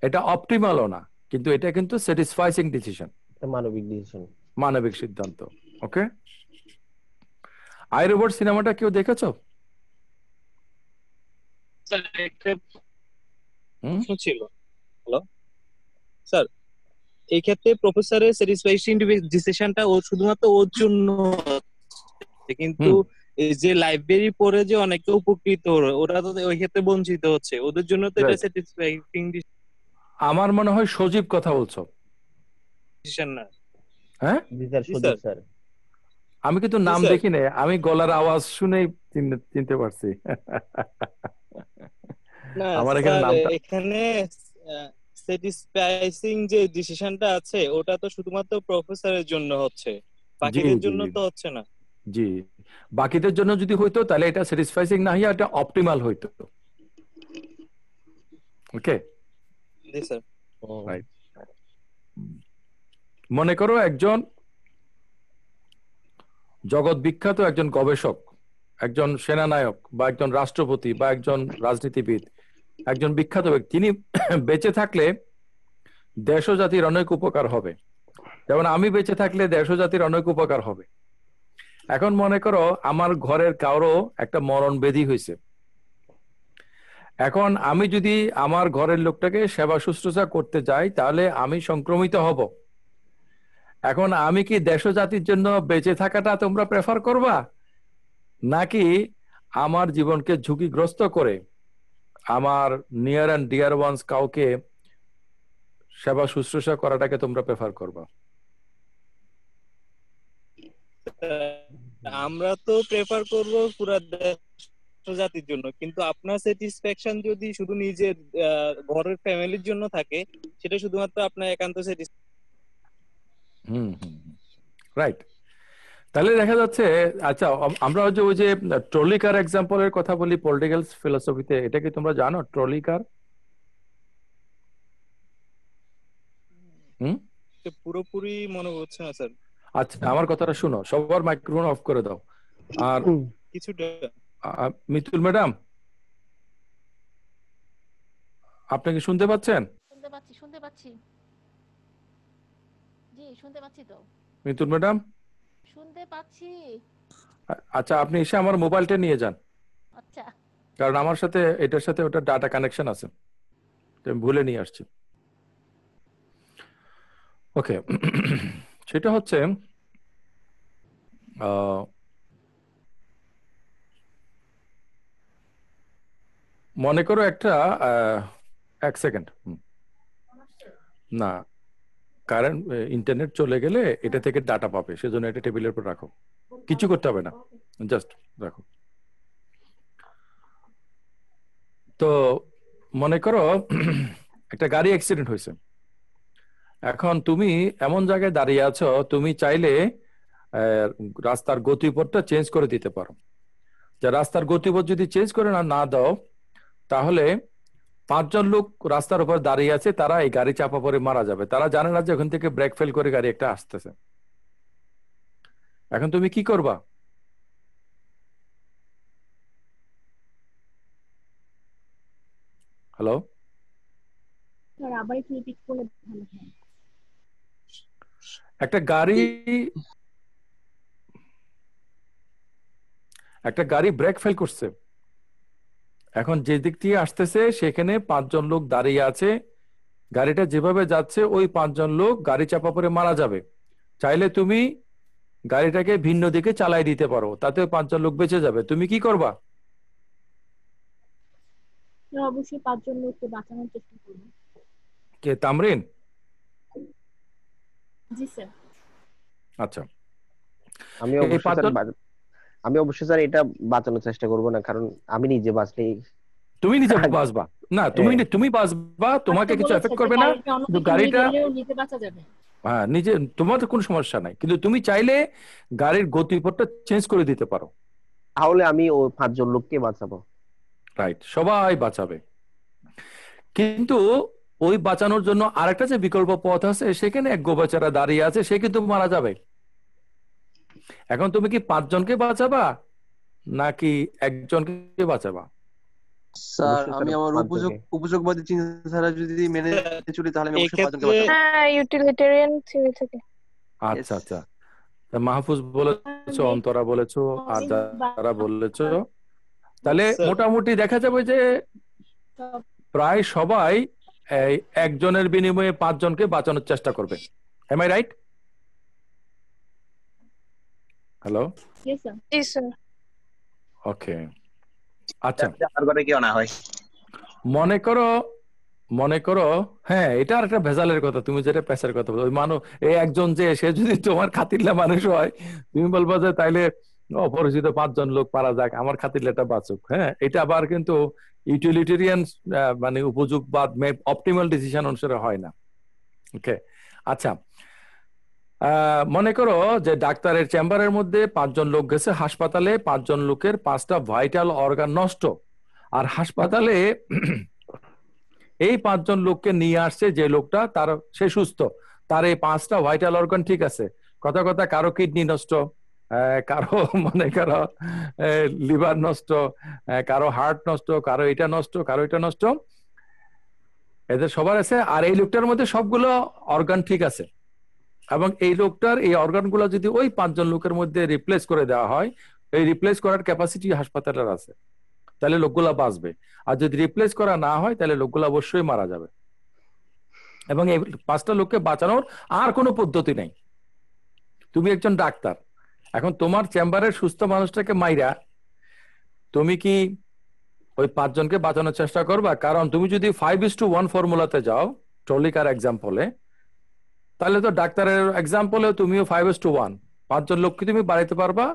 Speaker 1: এটা অপটিমালও না, কিন্তু এটা কিন্তু স্যাটিসফাইং ডিসিশন,
Speaker 2: একটা মানবিক ডিসিশন।
Speaker 1: মানবিক সিদ্ধান্ত। ওকে, আই রোবট সিনেমাটা কেউ দেখেছো?
Speaker 7: স্যার একটা
Speaker 1: হুম?
Speaker 7: প্রশ্ন ছিল। হ্যালো স্যার, এই ক্ষেত্রে প্রফেসরের স্যাটিসফ্যাকশন ডিসিশনটা ও শুধুমাত্র ওর জন্য হচ্ছে, কিন্তু এই যে লাইব্রেরি পড়ে যে অনেকে উপকৃত ওরা তো ওই ক্ষেত্রে বঞ্চিত হচ্ছে, ওদের জন্য তো এটা
Speaker 1: Right.
Speaker 7: স্যাটিসফ্যাকশন
Speaker 1: আমার মনে হয় সজীব কথা বলছো।
Speaker 7: ডিসিশন না।
Speaker 1: হ্যাঁ,
Speaker 2: জি স্যার,
Speaker 7: জি
Speaker 2: সুদীপ
Speaker 7: স্যার।
Speaker 2: স্যার।
Speaker 1: আমি কিন্তু নাম
Speaker 7: স্যার।
Speaker 1: দেখি নাই, আমি গলার আওয়াজ শুনেই চিনতে পারছি।
Speaker 7: না
Speaker 1: আমার এখানে
Speaker 7: স্যার,
Speaker 1: নামটা
Speaker 7: এখানে স্যাটিসফাইং যে ডিসিশনটা আছে ওটা তো শুধুমাত্র প্রফেসরের জন্য হচ্ছে,
Speaker 1: জি
Speaker 7: বাকিদের
Speaker 1: জি
Speaker 7: জন্য তো হচ্ছে না।
Speaker 1: জি, বাকিদের জন্য যদি হইতো তাহলে এটা স্যাটিসফাইং না হইয়া এটা অপটিমাল হইতো। ওকে,
Speaker 7: জি স্যার।
Speaker 1: রাইট। মনে করো একজন জগৎ বিখ্যাত একজন গবেষক, একজন সেনানায়ক বা একজন রাষ্ট্রপতি বা একজন রাজনীতিবিদ, একজন বিখ্যাত ব্যক্তি, তিনি বেঁচে থাকলে দেশ ও জাতির অনেক উপকার হবে, যেমন আমি বেঁচে থাকলে দেশ ও জাতির অনেক উপকার হবে। এখন মনে করো আমার ঘরের কারো একটা মরণ ব্যাধি হয়েছে, এখন আমি যদি আমার ঘরের লোকটাকে সেবা শুশ্রূষা করতে যাই তাহলে আমি সংক্রমিত হব। এখন আমি কি দেশ ও জাতির জন্য বেঁচে থাকাটা তোমরা প্রেফার করবা, নাকি আমার জীবনকে ঝুঁকিগ্রস্ত করে আমার নিয়ার অ্যান্ড ডিয়ার ওয়ান্স কাউকে সেবা শুশ্রূষা করাটাকে তোমরা প্রেফার করবা?
Speaker 7: আমরা তো প্রেফার করব পুরো দেশ ও জাতির জন্য, কিন্তু আপনার স্যাটিসফ্যাকশন যদি শুধু নিজের ঘরের ফ্যামিলির জন্য থাকে, সেটা শুধুমাত্র আপনার একান্ত
Speaker 1: হুম, রাইট। তাহলে দেখা যাচ্ছে, আচ্ছা আমরা ওই যে ট্রলি কার এক্সাম্পলের কথা বলি পলিটিক্যাল ফিলোসফিতে, এটা কি তোমরা জানো ট্রলি কার? হুম,
Speaker 7: পুরোপুরি মনে হচ্ছে না স্যার।
Speaker 1: আচ্ছা আমার কথাটা শুনো, সবার মাইক্রোফোন অফ করে দাও। আর
Speaker 7: কিছুটা।
Speaker 1: মিতুল ম্যাডাম, আপনি কি শুনতে পাচ্ছেন?
Speaker 3: শুনতে পাচ্ছি, শুনতে পাচ্ছি। জি, শুনতে পাচ্ছি তো।
Speaker 1: মিতুল ম্যাডাম,
Speaker 3: শুনতে পাচ্ছি।
Speaker 1: আচ্ছা আপনি এসে আমার মোবাইলটা নিয়ে যান,
Speaker 3: আচ্ছা,
Speaker 1: কারণ আমার সাথে এটার সাথে ওটা ডাটা কানেকশন আছে, তো আমি ভুলে নিয়ে আসছি। ওকে, সেটা হচ্ছে মনে করো একটা এক সেকেন্ড, না কারেন্ট ইন্টারনেট চলে গেলে এটা থেকে ডাটা পাবে, সেজন্য এটা টেবিলের উপর রাখো, কিছু করতে হবে না, জাস্ট রাখো। তো মনে করো একটা গাড়ি অ্যাক্সিডেন্ট হয়েছে, এখন তুমি এমন জায়গায় দাঁড়িয়ে আছো, তুমি চাইলে রাস্তার গতিপথটা চেঞ্জ করে দিতে পারো। যে রাস্তার গতিপথ যদি চেঞ্জ করে না দাও, তাহলে 5 জন লোক রাস্তার উপর দাঁড়িয়ে আছে, তারা এই গাড়ি চাপা পড়ে মারা যাবে, তারা জানে না যে ওখান থেকে ব্রেক ফেল করে গাড়ি একটা আসতেছে। এখন তুমি কি করবা? হ্যালো,
Speaker 4: স্যার আবার একটু রিপিট করলে ভালো হয়।
Speaker 1: একটা গাড়ি ব্রেক ফেল করছে, এখন যে দিক থেকে আসতেছে সেখানে 5 জন লোক দাঁড়িয়ে আছে, গাড়িটা যেভাবে যাচ্ছে ওই 5 জন লোক গাড়ি চাপা পড়ে মারা যাবে। চাইলে তুমি গাড়িটাকে ভিন্ন দিকে চালাই দিতে পারো, তাতে 5 জন লোক বেঁচে যাবে, তুমি কি করবা?
Speaker 4: স্যার অবশ্যই 5 জন লোককে বাঁচানোর চেষ্টা করব।
Speaker 1: কে, তামরিন?
Speaker 4: জি স্যার।
Speaker 1: আচ্ছা,
Speaker 2: আমি
Speaker 1: এই
Speaker 2: অবশ্যই
Speaker 1: 5
Speaker 2: স্যার
Speaker 1: জন,
Speaker 2: আমি অবশ্যই স্যার এটা বাঁচানোর চেষ্টা করব না, কারণ আমি নিজে বাঁচলেই
Speaker 1: তুমি নিজে বাঁচবা না, তুমি বাঁচবা, তোমাকে কিছু এফেক্ট করবে না, কিন্তু গাড়িটা
Speaker 4: নিজে বাঁচা যাবে।
Speaker 1: হ্যাঁ নিজে, তোমার কোনো সমস্যা নাই, কিন্তু তুমি চাইলে গাড়ির গতিপথটা চেঞ্জ করে দিতে পারো।
Speaker 2: তাহলে আমি ওই 5 জন লোককে বাঁচাবো।
Speaker 1: রাইট, সবাই বাঁচাবে। কিন্তু ওই বাঁচানোর জন্য আরেকটা যে বিকল্প পথ আছে, সেখানে এক গোবেচারা দাঁড়িয়ে আছে, সে কিন্তু মারা যাবে। এখন তুমি কি 5 জনকে বাঁচাবা নাকি একজনকে বাঁচাবা?
Speaker 8: স্যার
Speaker 2: অবশ্যই
Speaker 8: আমি
Speaker 2: স্যার
Speaker 8: আমার
Speaker 2: 5 জনকে।
Speaker 8: উপযোগবাদী চিন্তাধারা যদি মেনে চলি তাহলে আমি
Speaker 7: এই
Speaker 8: অবশ্যই 5 জনকে
Speaker 7: ক্ষেত্রে
Speaker 8: বাঁচাবো।
Speaker 5: হ্যাঁ, ইউটিলিটেরিয়ান থিওরি থেকে।
Speaker 1: আচ্ছা আচ্ছা, তা মাহফুজ বলেছো, অন্তরা বলেছো, আর যারা বলেছো, তাহলে
Speaker 7: স্যার
Speaker 1: মোটামুটি দেখা যাবে যে প্রায় সবাই এই একজনের বিনিময়ে 5 জনকে বাঁচানোর চেষ্টা করবে। Am I right? Hello,
Speaker 4: Yes, sir.
Speaker 5: জি স্যার।
Speaker 1: ওকে। আচ্ছা,
Speaker 9: আমার ঘরে কেউ না হয়।
Speaker 1: মনে করো হ্যাঁ, এটা আর একটা ভেজালের কথা, তুমি যেটা পেশার কথা বলো, ওই মানুষ এই একজন যে সে যদি তোমার খাতিরলা মানুষ হয়, তুমি বলবো যে তাইলে অপরিচিত 5 জন লোক পারা যাক, আমার খাতিরলাটা বাঁচুক। হ্যাঁ, এটা আবার কিন্তু ইউটিলিটেরিয়ান মানে উপযোগবাদ অপটিমাল ডিসিশন অনুসারে হয় না। ওকে, আচ্ছা, মনে করো যে ডাক্তারের চেম্বারের মধ্যে 5 জন লোক গেছে হাসপাতালে, 5 জন লোকের 5টা ভাইটাল অর্গান নষ্ট, আর হাসপাতালে এই 5 জন লোককে নিয়ে আসছে, যে লোকটা সে সুস্থ, তার এই 5টা ভাইটাল অর্গান ঠিক আছে, কথা কথা কারো কিডনি নষ্ট, কারো মনে করো লিভার নষ্ট, কারো হার্ট নষ্ট, কারো এটা নষ্ট, কারো এটা নষ্ট, এদের সবার আছে। আর এই লোকটার মধ্যে সবগুলো অর্গান ঠিক আছে, এবং এই লোকটার এই অর্গানগুলো যদি ওই 5 জন লোকের মধ্যে রিপ্লেস করে দেওয়া হয়, এই রিপ্লেস করার ক্যাপাসিটি হাসপাতালের আছে, তাহলে লোকগুলা বাঁচবে। আর যদি রিপ্লেস করা না হয় তাহলে লোকগুলো অবশ্যই মারা যাবে। এবং এই 5টা লোককে বাঁচানোর আর কোনো পদ্ধতি নেই। তুমি একজন ডাক্তার, এখন তোমার চেম্বারের সুস্থ মানুষটাকে মাইরা তুমি কি ওই 5 জনকে বাঁচানোর চেষ্টা করবা? কারণ তুমি যদি 5:1 ফর্মুলাতে যাও টলিকার এক্সাম্পলে, তাহলে তো ডাক্তারের এক্সাম্পলেও তুমিও 5:1, 5 জন লোককে তুমি বাড়াইতে পারবা,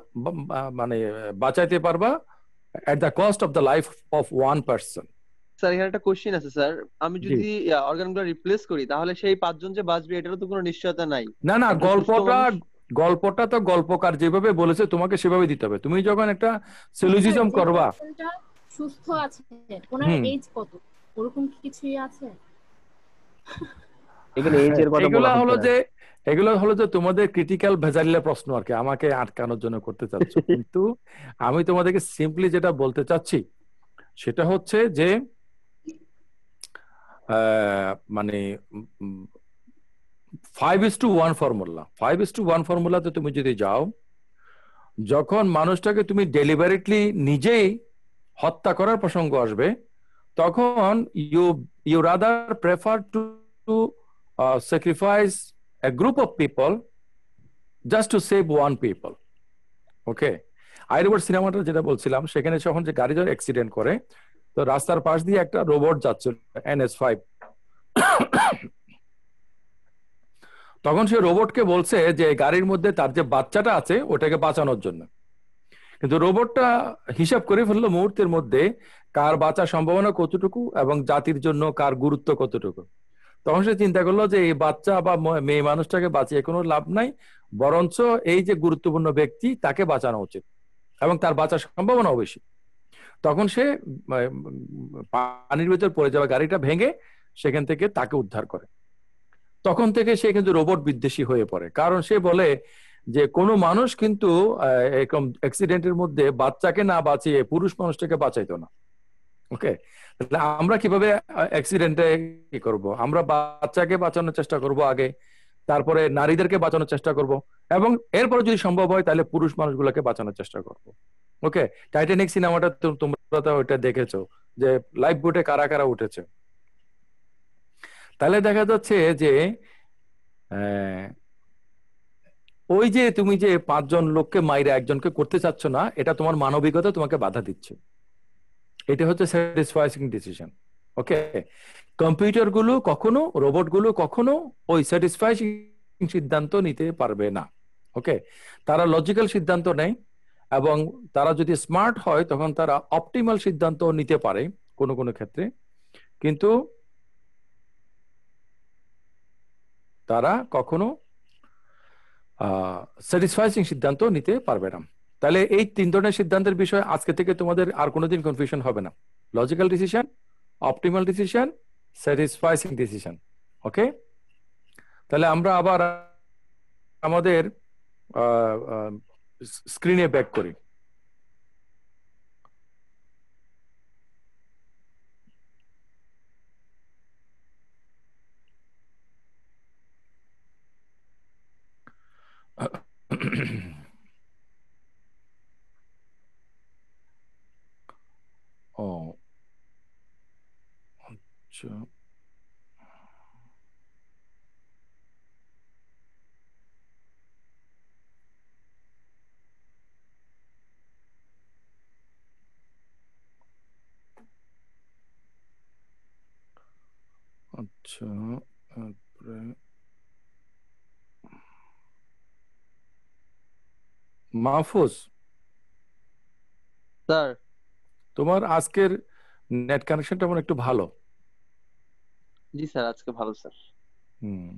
Speaker 1: মানে বাঁচাইতে পারবা at the cost of the life of one person.
Speaker 8: Sir এখানে একটা কোশ্চেন আছে স্যার, আমি
Speaker 1: জি।
Speaker 8: যদি অর্গানগুলো রিপ্লেস করি তাহলে সেই 5 জন যে বাঁচবে এটারও তো কোনো নিশ্চয়তা নাই।
Speaker 1: না না,
Speaker 8: একজন সুস্থ
Speaker 1: গল্পটা তো গল্পকার যেভাবে বলেছে তোমাকে সেভাবে দিতে হবে। তুমি যখন একটা সিলোজিজম
Speaker 4: যে
Speaker 1: করবা,
Speaker 4: personটা সুস্থ আছে, ওনার এজ কত, ওরকম কি কিছুই আছে?
Speaker 2: এখানে এজের কথা বলা
Speaker 1: এগুলো হলো যে তোমাদের ক্রিটিক্যাল ভেজালিলা প্রশ্ন আর কি, আমাকে আটকানোর জন্য করতে চাচ্ছ। কিন্তু আমি তোমাদেরকে সিম্পলি যেটা বলতে চাচ্ছি সেটা হচ্ছে যে মানে 5:1 ফর্মুলা, 5:1 ফর্মুলাতে তুমি যদি যাও, যখন মানুষটাকে তুমি ডেলিভারেটলি নিজেই হত্যা করার প্রসঙ্গ আসবে, তখন you rather prefer to sacrifice a group of people just to save one people. ওকে, আইরোবট সিনেমাটা যেটা বলছিলাম, সেখানে যখন যে গাড়ি অ্যাক্সিডেন্ট করে, তো রাস্তার পাশ দিয়ে একটা রোবট যাচ্ছিল NS5, তখন সে রোবটকে বলছে যে গাড়ির মধ্যে তার যে বাচ্চাটা আছে ওটাকে বাঁচানোর জন্য, কিন্তু রোবটটা হিসাব করে ফেললো মুহূর্তের মধ্যে কার বাঁচার সম্ভাবনা কতটুকু এবং জাতির জন্য কার গুরুত্ব কতটুকু। তখন সে চিন্তা করলো যে এই বাচ্চা বা মেয়ে মানুষটাকে বাঁচিয়ে কোনো লাভ নাই, বরঞ্চ এই যে গুরুত্বপূর্ণ ব্যক্তি তাকে বাঁচানো উচিত এবং তার বাঁচার সম্ভাবনাও বেশি। তখন সে পানির ভিতর পড়ে যাওয়া গাড়িটা ভেঙে সেখান থেকে তাকে উদ্ধার করে। তখন থেকে সে কিন্তু রোবট বিদ্বেষী হয়ে পড়ে, কারণ সে বলে যে কোনো মানুষ কিন্তু এরকম অ্যাক্সিডেন্টের মধ্যে বাচ্চাকে না বাঁচিয়ে পুরুষ মানুষটাকে বাঁচাইতো না। ওকে, তাহলে আমরা কিভাবে অ্যাক্সিডেন্টে কি করব? আমরা বাচ্চাকে বাঁচানোর চেষ্টা করব আগে, তারপরে নারীদেরকে বাঁচানোর চেষ্টা করব, এবং এরপরে যদি সম্ভব হয় তাহলে পুরুষ মানুষগুলোকে বাঁচানোর চেষ্টা করব। ওকে, টাইটানিক সিনেমাটা তোমরা তো ওইটা দেখেছো যে লাইফ বোটে কারা কারা উঠেছে। তাহলে দেখা যাচ্ছে যে ওই যে তুমি যে 5 জন লোককে মাইরে একজনকে করতে চাচ্ছ না, এটা তোমার মানবিকতা তোমাকে বাধা দিচ্ছে। এটা হচ্ছে স্যাটিসফাইং ডিসিশন। ওকে, কম্পিউটার গুলো কখনো, রোবট গুলো কখনো ওই স্যাটিসফাইং সিদ্ধান্ত নিতে পারবে না। ওকে, তারা লজিক্যাল সিদ্ধান্ত নেয়, এবং তারা যদি স্মার্ট হয় তখন তারা অপটিমাল সিদ্ধান্ত নিতে পারে কোনো কোনো ক্ষেত্রে, কিন্তু তারা কখনো স্যাটিসফাইং সিদ্ধান্ত নিতে পারবে না। তাহলে এই 3 ধরনের সিদ্ধান্তের বিষয়ে আজকে থেকে তোমাদের আর কোনোদিন কনফিউশন হবে না। Logical decision, optimal decision satisficing decision. Okay, তাহলে আমরা আবার আমাদের স্ক্রিনে ব্যাক করি। ও আচ্ছা, আচ্ছা, তারপরে মাহফুজ,
Speaker 8: স্যার
Speaker 1: তোমার আজকের নেট কানেকশনটা মনে হয় একটু ভালো।
Speaker 8: জি স্যার, আজকে ভালো স্যার।
Speaker 1: হুম,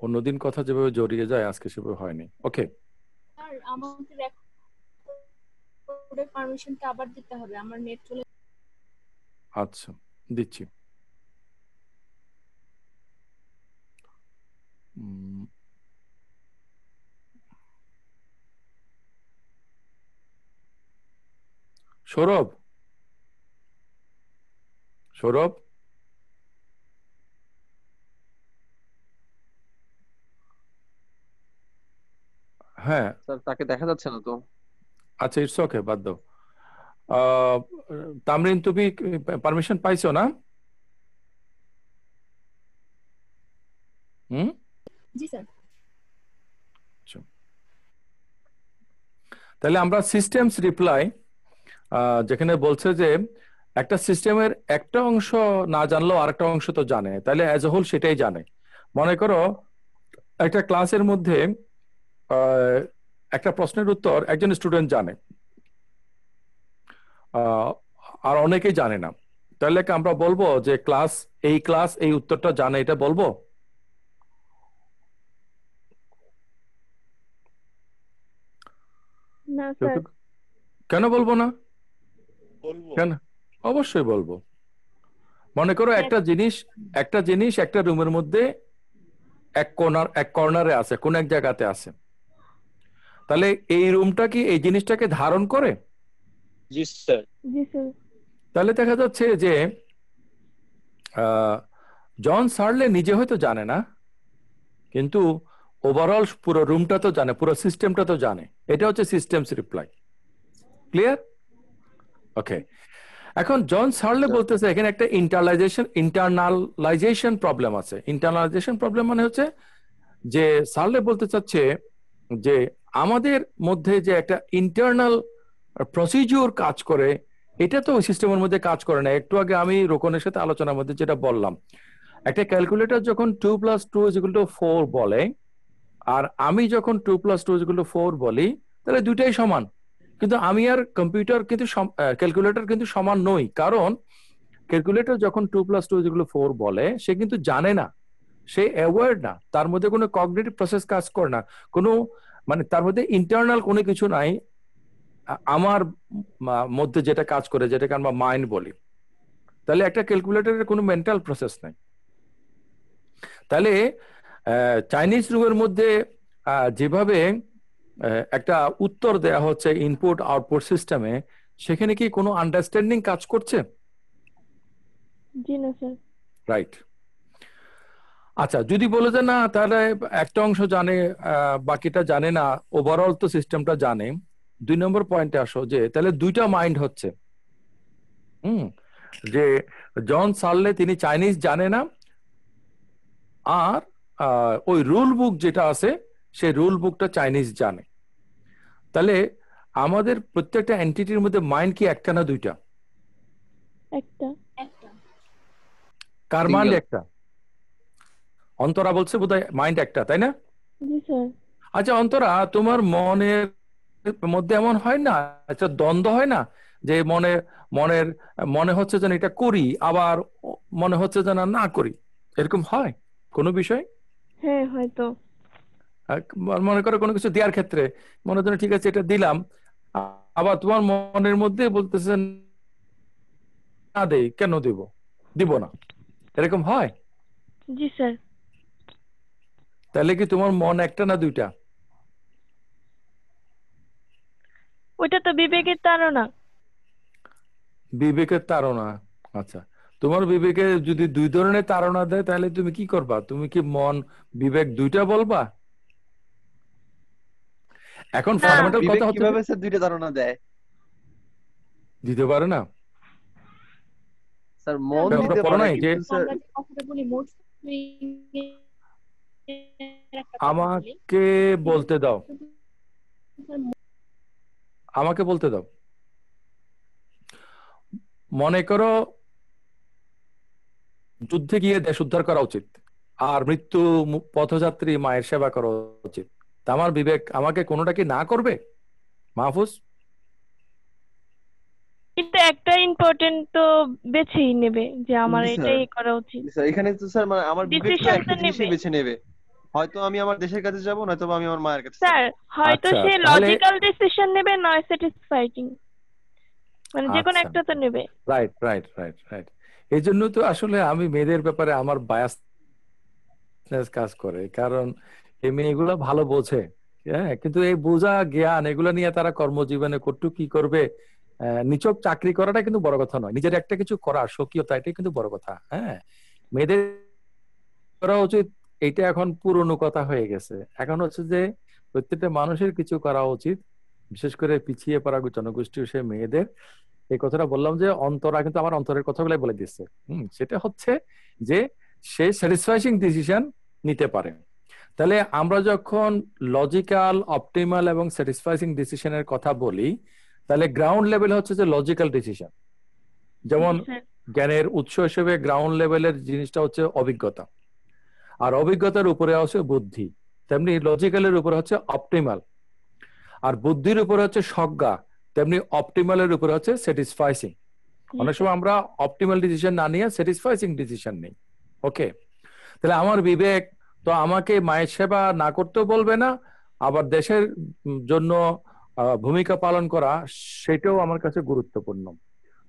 Speaker 1: অন্যদিন কথা যেভাবে জড়িয়ে যায় আজকে সেভাবে হয়নি। ওকে,
Speaker 4: স্যার আমাকে রেকর্ডের পারমিশনটা আবার দিতে হবে, আমার নেট চলে।
Speaker 1: আচ্ছা, দিচ্ছি। উম, সৌরভ, সৌরভ, হ্যাঁ,
Speaker 8: স্যার তাকে দেখা যাচ্ছে না তো।
Speaker 1: আচ্ছা, ইটস ওকে, বাদ দাও। আহ, তামরিন, তুমি পারমিশন পাইছো না? হুম,
Speaker 4: জি স্যার।
Speaker 1: তাহলে আমরা সিস্টেমস রিপ্লাই, যেখানে বলছে যে একটা সিস্টেমের একটা অংশ না জানলেও আরেকটা অংশ তো জানে, তাহলে অ্যাজ এ হোল সেটাই জানে। মনে করো একটা ক্লাসের মধ্যে আহ, একটা প্রশ্নের উত্তর একজন স্টুডেন্ট জানে, আহ, আর অনেকেই জানে না, তাহলে কি আমরা বলবো যে ক্লাস এই উত্তরটা জানে, এটা বলবো?
Speaker 5: না স্যার।
Speaker 1: কেন বলবো না?
Speaker 6: বলবো।
Speaker 1: কেন? অবশ্যই বলবো। মনে করো একটা জিনিস একটা রুমের মধ্যে এক কর্নারে আছে, কোন এক জায়গাতে আছে, তাহলে এই রুমটা কি এই জিনিসটাকে ধারণ করে?
Speaker 7: জি স্যার।
Speaker 5: জি স্যার।
Speaker 1: তাহলে দেখা যাচ্ছে যে জন সার্লে নিজে হয়তো জানে না, কিন্তু ওভারঅল পুরো রুমটা তো জানে, পুরো সিস্টেমটা তো জানে। এটা হচ্ছে সিস্টেমস রিপ্লাই। ক্লিয়ার? ওকে, এখন জন সার্লে বলতেছে এখানে একটা ইন্টারনালাইজেশন প্রবলেম আছে। ইন্টারনালাইজেশন প্রবলেম মানে হচ্ছে যে সার্লে বলতে চাচ্ছে যে আমাদের মধ্যে যে একটা ইন্টারনাল প্রসিডিউর কাজ করে, এটা তো ওই সিস্টেমের মধ্যে কাজ করে না। একটু আগে আমি রোকনের সাথে আলোচনার মধ্যে যেটা বললাম, একটা ক্যালকুলেটর যখন 2+2 = 4 বলে, আর আমি যখন 2+2 = 4 বলি, তাহলে দুইটাই সমান। কিন্তু আমি আর কম্পিউটার কিন্তু ক্যালকুলেটর কিন্তু সমান নই, কারণ ক্যালকুলেটর যখন 2+2 = 4 বলে সে কিন্তু জানে না, সে অ্যাওয়্যার না, তার মধ্যে কোনো কগনিটিভ প্রসেস কাজ করে না, কোনো মানে তার মধ্যে ইন্টারনাল কোনো কিছু নাই আমার মধ্যে যেটা কাজ করে, যেটাকে আমরা মাইন্ড বলি। তাহলে একটা ক্যালকুলেটরের কোনো মেন্টাল প্রসেস নাই। তাহলে চাইনিজ রুমের মধ্যে যেভাবে একটা উত্তর দেয়া হচ্ছে ইনপুট আউটপুট সিস্টেমে, সেখানে কি কোনো আন্ডারস্ট্যান্ডিং কাজ করছে?
Speaker 5: জি না স্যার।
Speaker 1: রাইট। আচ্ছা, যদি বলে যে না, তাহলে একটা অংশ জানে বাকিটা জানে না, ওভারঅল তো সিস্টেমটা জানে, 2 নম্বর পয়েন্টে আসো যে তাহলে দুইটা মাইন্ড হচ্ছে। যে জন সার্লে তিনি চাইনিজ জানে না, আর ওই রুল বুক যেটা আছে সেই রুল বুকটা চাইনিজ জানে। তাহলে আমাদের প্রত্যেকটা এন্টিটির মধ্যে মাইন্ড কি একটা না দুইটা?
Speaker 5: একটা।
Speaker 4: একটা।
Speaker 1: কার মাইন্ড একটা? অন্তরা বলছে বোধহয় মাইন্ড একটা, তাই না?
Speaker 5: জি স্যার।
Speaker 1: আচ্ছা অন্তরা, তোমার মনের মধ্যে এমন হয় না, একটা দ্বন্দ্ব হয় না, যে মনের মনে হচ্ছে যেন এটা করি, আবার মনে হচ্ছে যেন না করি, এরকম হয় কোনো বিষয়?
Speaker 5: হ্যাঁ হয়তো।
Speaker 1: মনে করো কোনো কিছু দেওয়ার ক্ষেত্রে মনে হচ্ছে ঠিক আছে এটা দিলাম, আবার তোমার মনের মধ্যে বলতেছে না দেই, কেন দিব না। এরকম হয়?
Speaker 9: জি স্যার।
Speaker 1: তাহলে কি তোমার মন একটা না দুইটা?
Speaker 9: ওইটা তো বিবেকের তাড়না।
Speaker 1: বিবেকের তাড়না। আচ্ছা, তোমার বিবেকে যদি দুই ধরনের তাড়না দেয় তাহলে তুমি কি করবা? তুমি কি মন বিবেক দুইটা বলবা? এখন
Speaker 9: না,
Speaker 1: ফান্ডামেন্টাল
Speaker 8: বিবেক
Speaker 1: কথা হচ্ছে
Speaker 8: কিভাবে স্যার দুইটা ধারণা দেয়?
Speaker 1: দিতে পারে না।
Speaker 8: স্যার মন
Speaker 1: ওরা
Speaker 8: দিতে
Speaker 1: পড়ো
Speaker 8: পারে
Speaker 1: নাই যে
Speaker 8: কিন্তু স্যার
Speaker 4: আমরা যে কথাটা বলি মুড সুইং এর একটা কথা বলি
Speaker 1: আমাকে বলতে দাও, আমাকে বলতে দাও। মনে করো যুদ্ধে গিয়ে দেশ উদ্ধার করা উচিত, আর মৃত্যু পথযাত্রী মায়ের সেবা করা উচিত। তা আমার বিবেক আমাকে কোনোটা কি না করবে মাহফুজ?
Speaker 9: কিন্তু একটা ইম্পর্টেন্ট তো বেছেই নেবে যে আমার
Speaker 8: জি স্যার,
Speaker 9: এটাই করা উচিত।
Speaker 8: স্যার এখানে তো স্যার মানে আমার বিবেক তো
Speaker 9: ডিসিশন
Speaker 8: একটা
Speaker 9: তো
Speaker 8: জিনিসই
Speaker 9: নেবে
Speaker 8: বেছে নেবে, হয়তো আমি আমার দেশের কাছে যাব, নয়তো বা আমি আমার মায়ের কাছে যাব।
Speaker 9: স্যার। হয়তো
Speaker 1: আচ্ছা
Speaker 9: সে
Speaker 1: তাহলে
Speaker 9: লজিক্যাল ডিসিশন নেবে, নয় স্যাটিসফাইং, মানে যে কোনো
Speaker 1: আচ্ছা,
Speaker 9: একটা তো নেবে।
Speaker 1: Right right right right. এই জন্য তো আসলে আমি মেয়েদের ব্যাপারে আমার বায়াসনেস কাজ করে, কারণ এই মেয়েগুলো ভালো বোঝে। হ্যাঁ, কিন্তু এই বোঝা জ্ঞান এগুলো নিয়ে তারা কর্মজীবনে কটু কি করবে, নিছক চাকরি করাটা কিন্তু বড় কথা নয়, নিজের একটা কিছু করা স্বকীয়তা এটাই কিন্তু বড় কথা। হ্যাঁ, মেয়েদের করা উচিত, এটা এখন পুরনো কথা হয়ে গেছে। এখন হচ্ছে যে প্রত্যেকটা মানুষের কিছু করা উচিত, বিশেষ করে পিছিয়ে পড়া জনগোষ্ঠী সে মেয়েদের। এই কথাটা বললাম যে অন্তরা কিন্তু আমার অন্তরের কথাগুলাই বলে দিচ্ছে। সেটা হচ্ছে যে সে স্যাটিসফাইং ডিসিশন নিতে পারে। তাহলে আমরা যখন লজিক্যাল, অপটিমাল এবং স্যাটিসফাইং ডিসিশনের কথা বলি, তাহলে গ্রাউন্ড লেভেল হচ্ছে যে লজিক্যাল ডিসিশন। যেমন
Speaker 9: জি স্যার।
Speaker 1: জ্ঞানের উৎস হিসেবে গ্রাউন্ড লেভেলের জিনিসটা হচ্ছে অভিজ্ঞতা, আর অভিজ্ঞতার উপরে আছে বুদ্ধি। তেমনি লজিক্যালের উপরে হচ্ছে অপটিমাল, আর বুদ্ধির উপরে হচ্ছে সজ্ঞা। তেমনি অপটিমালের উপরে হচ্ছে স্যাটিসফাইং।
Speaker 9: জি
Speaker 1: অনেক
Speaker 9: স্যার।
Speaker 1: সময় আমরা অপটিমাল ডিসিশন না নিয়ে স্যাটিসফাইং ডিসিশন নেই। ওকে, তাহলে আমার বিবেক তো আমাকে মায়ের সেবা না করতেও বলবে না, আবার দেশের জন্য ভূমিকা পালন করা সেটাও আমার কাছে গুরুত্বপূর্ণ।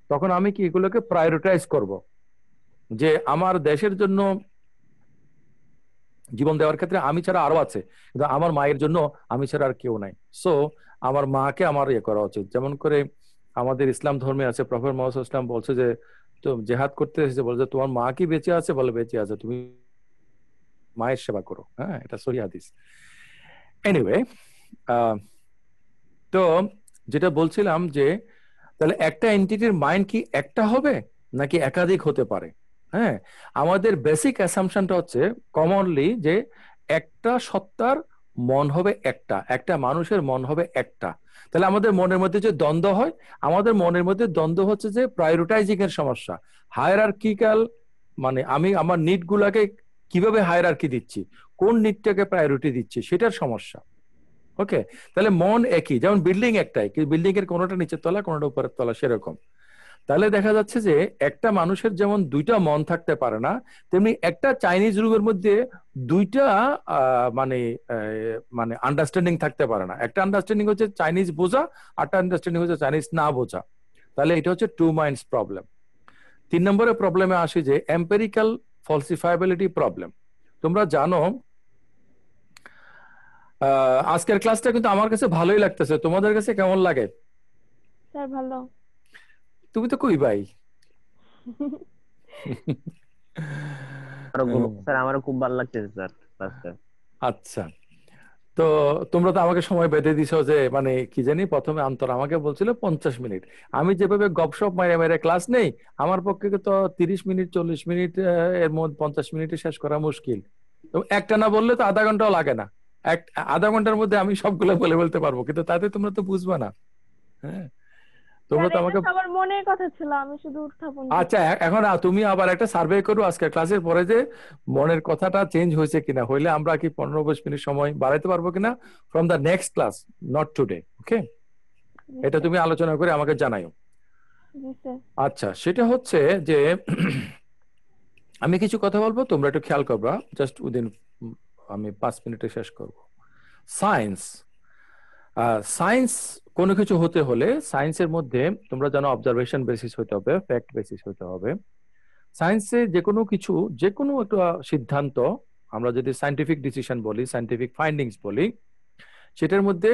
Speaker 1: তখন আমি কি এগুলোকে প্রায়োরিটাইজ করব, যে আমার দেশের জন্য জীবন দেওয়ার ক্ষেত্রে আমি ছাড়া আরো আছে, কিন্তু আমার মায়ের জন্য আমি ছাড়া আর কেউ নাই। সো আমার মাকে আমার ইয়ে করা উচিত। যেমন করে আমাদের ইসলাম ধর্মে আছে, প্রফেট মুহাম্মদ ইসলাম বলছে যে তো জেহাদ করতে এসেছে, বলছে তোমার মা কি বেঁচে আছে? বলে বেঁচে আছে, তুমি মায়ের সেবা করো। হ্যাঁ, এটা সহিহ হাদিস। এনিওয়ে, তো যেটা বলছিলাম যে তাহলে একটা এন্টিটির মাইন্ড কি একটা হবে নাকি একাধিক হতে পারে? হ্যাঁ, আমাদের বেসিক অ্যাসাম্পশনটা হচ্ছে কমনলি যে একটা সত্তার মন হবে একটা, একটা মানুষের মন হবে একটা। তাহলে আমাদের মনের মধ্যে যে দ্বন্দ্ব হয়, আমাদের মনের মধ্যে দ্বন্দ্ব হচ্ছে যে প্রায়োরিটাইজিং এর সমস্যা। হায়ারার্কিক্যাল, মানে আমি আমার নিড গুলাকে কিভাবে হায়ারার্কি দিচ্ছি, কোন নিডটাকে প্রায়োরিটি দিচ্ছি, সেটার সমস্যা। ওকে, তাহলে মন একই, যেমন বিল্ডিং একটাই, কিন্তু বিল্ডিং এর কোনোটা নিচের তলা কোনোটা উপরের তলা, সেরকম। তাহলে দেখা যাচ্ছে যে একটা মানুষের যেমন দুইটা মন থাকতে পারে না, তেমনি একটা চাইনিজ রুমের মধ্যে দুইটা মানে মানে আন্ডারস্ট্যান্ডিং থাকতে পারে না। একটা আন্ডারস্ট্যান্ডিং হচ্ছে চাইনিজ বোঝা, আরটা আন্ডারস্ট্যান্ডিং হচ্ছে চাইনিজ না বোঝা। তাহলে এটা হচ্ছে টু মাইন্ডস প্রবলেম। 3 নম্বরের প্রবলেমে আসি যে এম্পেরিক্যাল ফলসিফাইবিলিটি প্রবলেম। তোমরা জানো আজকের ক্লাসটা কিন্তু আমার কাছে ভালোই লাগতেছে, তোমাদের কাছে কেমন লাগে?
Speaker 9: স্যার ভালো।
Speaker 1: তুমি তো কই ভাই?
Speaker 2: স্যার আমারও খুব ভালো লাগতেছে স্যার ক্লাসটা।
Speaker 1: আচ্ছা, তো তোমরা তো আমাকে সময় বেঁধে দিছো যে মানে কি জানি প্রথমে অন্তর আমাকে বলছিল 50 মিনিট। আমি যেভাবে গপসপ মেরে মেরে ক্লাস নেই, আমার পক্ষে তো 30 মিনিট 40 মিনিট এর মধ্যে 50 মিনিটে শেষ করা মুশকিল। তো একটা না বললে তো আধা ঘন্টাও লাগে না, আধা ঘন্টার মধ্যে আমি সবগুলো বলে বলতে পারবো, কিন্তু তাতে তোমরা তো বুঝবে না। হ্যাঁ, তোমরা
Speaker 9: স্যার
Speaker 1: তো
Speaker 9: এটা
Speaker 1: আমাকে
Speaker 9: সবার মনের কথা ছিল, আমি শুধু উত্থাপন
Speaker 1: আচ্ছা এখন তুমি আবার একটা সার্ভে করো আজকে ক্লাসের পরে যে মনের কথাটা চেঞ্জ হয়েছে কিনা, হইলে আমরা কি 15-20 মিনিট সময় বাড়াইতে পারবো কিনা from the next class, not today. Okay, এটা তুমি আলোচনা করে আমাকে জানাইও।
Speaker 9: জি স্যার।
Speaker 1: আচ্ছা, সেটা হচ্ছে যে আমি কিছু কথা বলবো, তোমরা একটু খেয়াল করবা, জাস্ট উইদিন আমি 5 মিনিটে শেষ করব। সায়েন্স, সায়েন্স কোনো কিছু হতে হলে সায়েন্সের মধ্যে তোমরা জানো অবজারভেশন বেসিস হতে হবে, ফ্যাক্ট বেসিস হতে হবে। সায়েন্সে যে কোনো কিছু, যে কোনো একটা সিদ্ধান্ত, আমরা যদি সায়েন্টিফিক ডিসিশন বলি, সায়েন্টিফিক ফাইন্ডিংস বলি, সেটার মধ্যে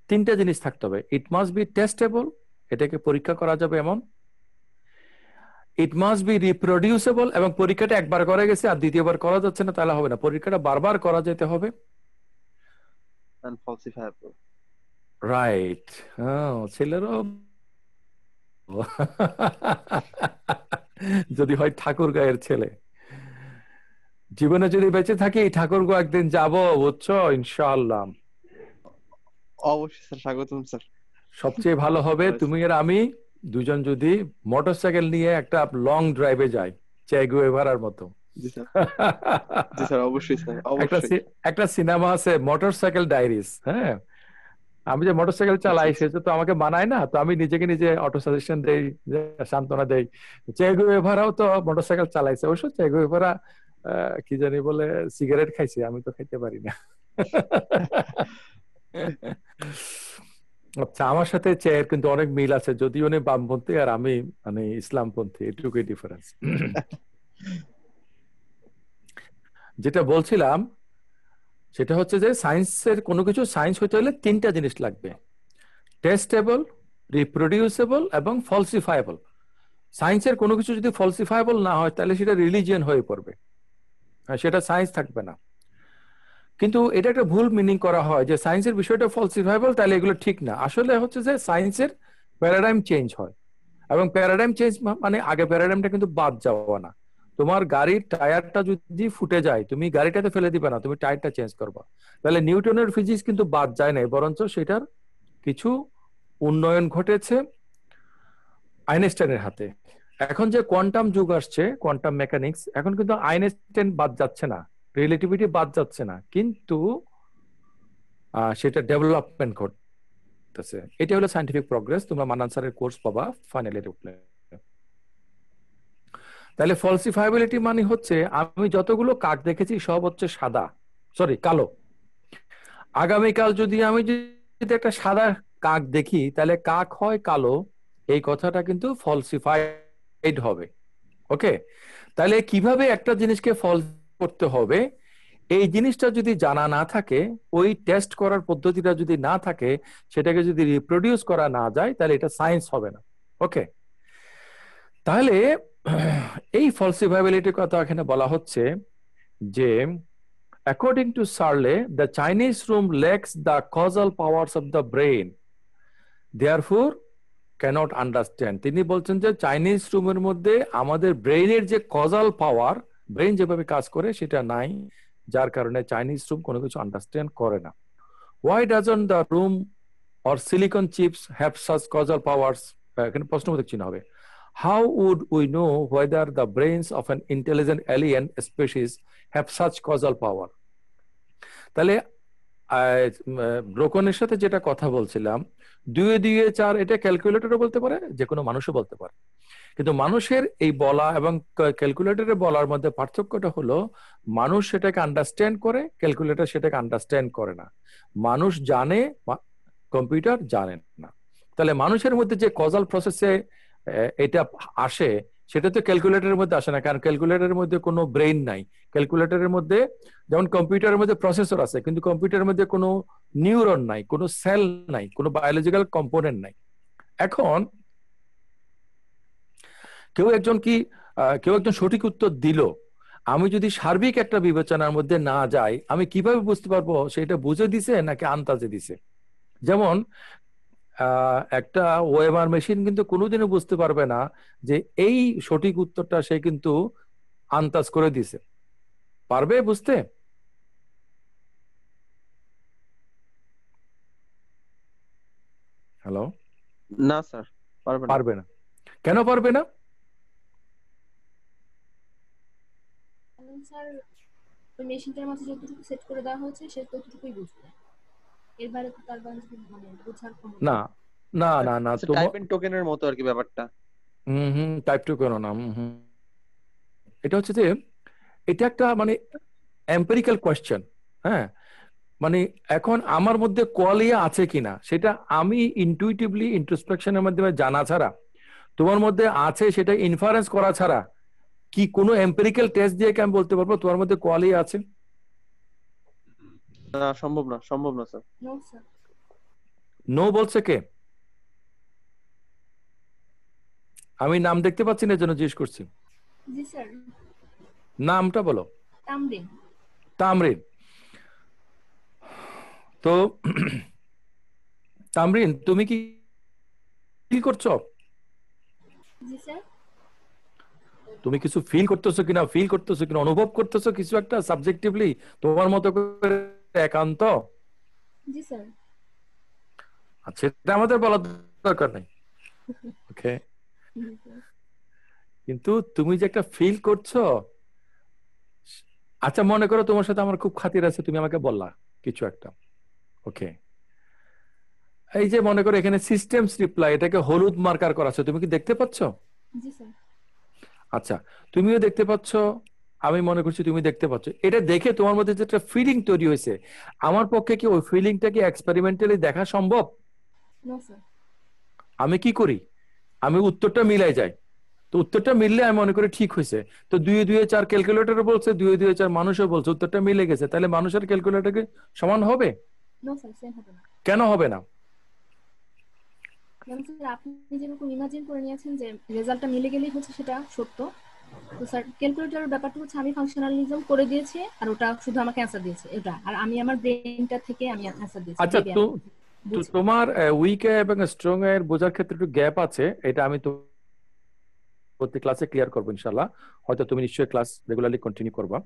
Speaker 1: তিনটা জিনিস থাকতে হবে। ইট মাস্ট বি টেস্টেবল, এটাকে পরীক্ষা করা যাবে এমন। ইট মাস্ট বি রিপ্রোডিউসেবল, এবং পরীক্ষাটা একবার করা গেছে আর দ্বিতীয়বার করা যাচ্ছে না, তাহলে হবে না, পরীক্ষাটা বারবার করা যেতে হবে।
Speaker 8: and falsifiable.
Speaker 1: রাইট, ছেলেরও যদি হয় ঠাকুর গায়ের ছেলে, জীবনে যদি বেঁচে থাকি ঠাকুর গো একদিন যাবো, বুঝছো, ইনশাআল্লাহ।
Speaker 8: অবশ্যই স্যার, স্বাগতম স্যার।
Speaker 1: সবচেয়ে ভালো হবে তুমি আর আমি দুজন যদি মোটরসাইকেল নিয়ে একটা লং ড্রাইভে যাই, চে গুয়েভারার মতো।
Speaker 8: জি স্যার, জি স্যার, অবশ্যই স্যার, অবশ্যই।
Speaker 1: একটা সিনেমা আছে মোটরসাইকেল ডায়েরিজ, হ্যাঁ, আমি যে মোটরসাইকেল চালাই সেটা তো আমাকে মানায় না, তো আমি নিজেকে নিজে অটো সাজেশন দেই, সান্ত্বনা দেই। চে গুয়েভারাও তো মোটরসাইকেল চালাইছে, অবশ্য চে গুয়েভারা কি জানি বলে সিগারেট খাইছে, আমি তো খাইতে পারি না। আচ্ছা, আমার সাথে চেয়ের কিন্তু অনেক মিল আছে, যদিও উনি বামপন্থী আর আমি মানে ইসলামপন্থী, এটুকুই ডিফারেন্স। যেটা বলছিলাম সেটা হচ্ছে যে সায়েন্সের কোনো কিছু সায়েন্স হতে হলে তিনটা জিনিস লাগবে: টেস্টেবল, রিপ্রোডিউসেবল এবং ফলসিফায়েবল। সায়েন্সের কোনো কিছু যদি ফলসিফায়েবল না হয় তাহলে সেটা রিলিজিয়ন হয়ে পড়বে, সেটা সায়েন্স থাকবে না। কিন্তু এটা একটা ভুল মিনিং করা হয় যে সায়েন্সের বিষয়টা ফলসিফায়েবল, তাহলে এগুলো ঠিক না। আসলে হচ্ছে যে সায়েন্সের প্যারাডাইম চেঞ্জ হয়, এবং প্যারাডাইম চেঞ্জ মানে আগে প্যারাডাইমটা কিন্তু বাদ যাওয়া না। তোমার গাড়ির টায়ারটা যদি ফুটে যায়, তুমি গাড়িটাতে ফেলে দিবে না, তুমি টায়ারটা চেঞ্জ করবা। তাহলে নিউটনের ফিজিক্স কিন্তু বাদ যায় নাই, বরঞ্চ সেটার কিছু উন্নয়ন ঘটেছে আইনস্টাইনের হাতে। এখন যে কোয়ান্টাম যুগ আসছে, কোয়ান্টাম মেকানিক্স, এখন কিন্তু আইনস্টাইন বাদ যাচ্ছে না, রিলেটিভিটি বাদ যাচ্ছে না, কিন্তু সেটা ডেভেলপমেন্ট ঘটতেছে। এটা হলো সায়েন্টিফিক প্রগ্রেস। তোমরা মানান স্যারের কোর্স পাবা ফাইনাল ইয়ারে উঠলে। তাহলে ফলসিফাইবিলিটি মানে হচ্ছে আমি যতগুলো কাক দেখেছি সব হচ্ছে কালো। আগামীকাল যদি আমি যদি একটা সাদা কাক দেখি তাহলে কাক হয় কালো, এই কথাটা কিন্তু ফলসিফাইড হবে। ওকে, তাহলে কিভাবে একটা জিনিসকে ফলস করতে হবে এই জিনিসটা যদি জানা না থাকে, ওই টেস্ট করার পদ্ধতিটা যদি না থাকে, সেটাকে যদি রিপ্রোডিউস করা না যায়, তাহলে এটা সায়েন্স হবে না। ওকে, তাহলে এই ফলসিফাইবিলিটির কথা এখানে বলা হচ্ছে যে according to Searle, the Chinese room lacks the causal powers of the brain, therefore cannot understand. তিনি বলছেন যে চাইনিজ রুমের মধ্যে আমাদের ব্রেইনের যে কজাল পাওয়ার, ব্রেইন যেভাবে কাজ করে সেটা নাই, যার কারণে চাইনিজ রুম কোনো কিছু আন্ডারস্ট্যান্ড করে না। Why doesn't the room or silicon chips have such causal powers? এখানে প্রশ্নবোধক চিহ্ন হবে। How would we know whether the brains of an intelligent alien species have such causal power? তাহলে ব্রোকনের সাথে যেটা কথা বলছিলাম, 2-2-4 এটা ক্যালকুলেটরও বলতে পারে, যে কোনো মানুষও বলতে পারে, কিন্তু মানুষের এই বলা এবং ক্যালকুলেটরের বলার মধ্যে পার্থক্যটা হলো মানুষ সেটাকে আন্ডারস্ট্যান্ড করে, ক্যালকুলেটর সেটাকে আন্ডারস্ট্যান্ড করে না। মানুষ জানে, কম্পিউটার জানে না। তাহলে মানুষের মধ্যে যে কজাল প্রসেসে এটা আসে সেটা তো ক্যালকুলেটরের মধ্যে আসে না, কারণ ক্যালকুলেটরের মধ্যে কোনো ব্রেইন নাই। ক্যালকুলেটরের মধ্যে যেমন কম্পিউটারের মধ্যে প্রসেসর আছে, কিন্তু কম্পিউটারের মধ্যে কোনো নিউরন নাই, কোনো সেল নাই, কোনো বায়োলজিক্যাল কম্পোনেন্ট নাই। এখন কেউ একজন সঠিক উত্তর দিল, আমি যদি সার্বিক একটা বিবেচনার মধ্যে না যাই, আমি কিভাবে বুঝতে পারবো সেটা বুঝে দিছে নাকি আন্তাজে দিছে? যেমন একটা ওয়েমার মেশিন কিন্তু কোনোদিনও বুঝতে পারবে না যে এই সঠিক উত্তরটা সে কিন্তু আন্তাজ করে দিছে। পারবে বুঝতে? হ্যালো,
Speaker 8: না স্যার,
Speaker 1: পারবে না। কেন পারবে না?
Speaker 4: স্যার ওই মেশিনটার মধ্যে যতটুকু সেট করে দেওয়া হয়েছে সে ততটুকুই বুঝবে, এর বাইরে তো তার মানে বোঝার কোনো
Speaker 1: না না না না,
Speaker 8: টাইপ এন্ড টোকেনের মতো আর কি ব্যাপারটা।
Speaker 1: টাইপ টোকেন না, এটা হচ্ছে যে এটা একটা মানে এম্পিরিক্যাল কোয়েশ্চেন। হ্যাঁ, মানে এখন আমার মধ্যে কোয়ালিয়া আছে কিনা সেটা আমি ইনটুইটিভলি ইন্ট্রোস্পেকশনের মাধ্যমে জানা ছাড়া, তোমার মধ্যে আছে সেটা ইনফারেন্স করা ছাড়া কি কোনো এম্পিরিক্যাল টেস্ট দিয়ে কি আমি বলতে পারবো তোমার মধ্যে কোয়ালি আছে?
Speaker 8: না, সম্ভব না, সম্ভব না স্যার।
Speaker 4: No sir.
Speaker 1: নো বলছে কে? আমি নাম দেখতে পাচ্ছি না, এজন্য জিজ্ঞেস করছি।
Speaker 4: জি স্যার।
Speaker 1: নামটা বলো।
Speaker 4: তামরিন।
Speaker 1: তামরিন। তো তামরিন, তুমি কি ফিল করছো?
Speaker 4: জি স্যার।
Speaker 1: তুমি কিছু ফিল করতেছো কিনা, অনুভব করতেছো কিছু একটা সাবজেক্টিভলি তোমার মতো করে একান্ত?
Speaker 4: জি স্যার।
Speaker 1: আচ্ছা, এটা আমাদের বলার দরকার নেই, ওকে?
Speaker 4: জি স্যার।
Speaker 1: কিন্তু তুমি যে একটা ফিল করছো, আচ্ছা মনে করো তোমার সাথে আমার খুব খাতির আছে, তুমি আমাকে বললা কিছু একটা, ওকে? এই যে মনে করো এখানে সিস্টেমস রিপ্লাই, এটাকে হলুদ মার্কার করা আছে, তুমি কি দেখতে পাচ্ছ?
Speaker 4: জি স্যার।
Speaker 1: আচ্ছা, তুমিও দেখতে পাচ্ছ, আমি মনে করছি তুমি দেখতে পাচ্ছ। এটা দেখে তোমার মধ্যে যে একটা ফিলিং তৈরি হয়েছে, আমার পক্ষে কি ওই ফিলিংটাকে এক্সপেরিমেন্টালি দেখা সম্ভব?
Speaker 4: No sir.
Speaker 1: আমি কি করি, আমি উত্তরটা মিলাই যাই। তো উত্তরটা মিললে আমি মনে করি ঠিক হয়েছে। তো 2-2-4 ক্যালকুলেটর বলছে, 2-2-4 মানুষও বলছে, উত্তরটা মিলে গেছে। তাহলে মানুষের ক্যালকুলেটরকে সমান হবে?
Speaker 4: নো স্যার, সেম হবে না।
Speaker 1: কেন হবে না?
Speaker 4: যেমন স্যার আপনি যেরকম ইমাজিন করে নিয়েছেন যে রেজাল্টটা মিলে গেলেই হচ্ছে সেটা সত্য, তো স্যার ক্যালকুলেটরের ব্যাপারটা হচ্ছে আমি ফাংশনালিজম করে দিয়েছি আর ওটা শুধু আমাকে অ্যান্সার দিয়েছে, এটা আর আমি আমার ব্রেনটা থেকে আমি অ্যান্সার দিয়েছি।
Speaker 1: আচ্ছা, তো তোমার উইক এবং স্ট্রং এর বোঝার ক্ষেত্রে একটু গ্যাপ আছে, এটা আমি তো প্রতি ক্লাসে ক্লিয়ার করবো ইনশাল্লাহ। হয়তো তুমি নিশ্চয়ই ক্লাস রেগুলারলি কন্টিনিউ করবা।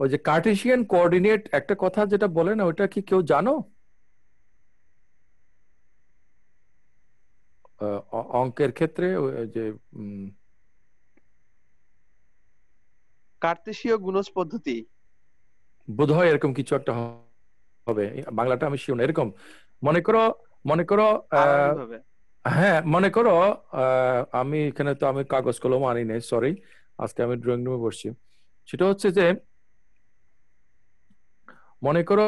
Speaker 1: ওই যে কার্টেশিয়ান কোঅর্ডিনেট একটা কথা যেটা বলে না, ওটা কি কেউ জানো? অঙ্কের ক্ষেত্রে ওই যে
Speaker 8: কার্তেশীয় গুণজ পদ্ধতি
Speaker 1: বোধহয় এরকম কিছু একটা হবে, বাংলাটা আমি শিওর না। এরকম মনে করো
Speaker 8: আড়াআড়ি ভাবে।
Speaker 1: হ্যাঁ, মনে করো আমি এখানে তো আমি কাগজ কলম আনি নাই, সরি, আজকে আমি ড্রয়িং রুমে বসছি। সেটা হচ্ছে যে মনে করো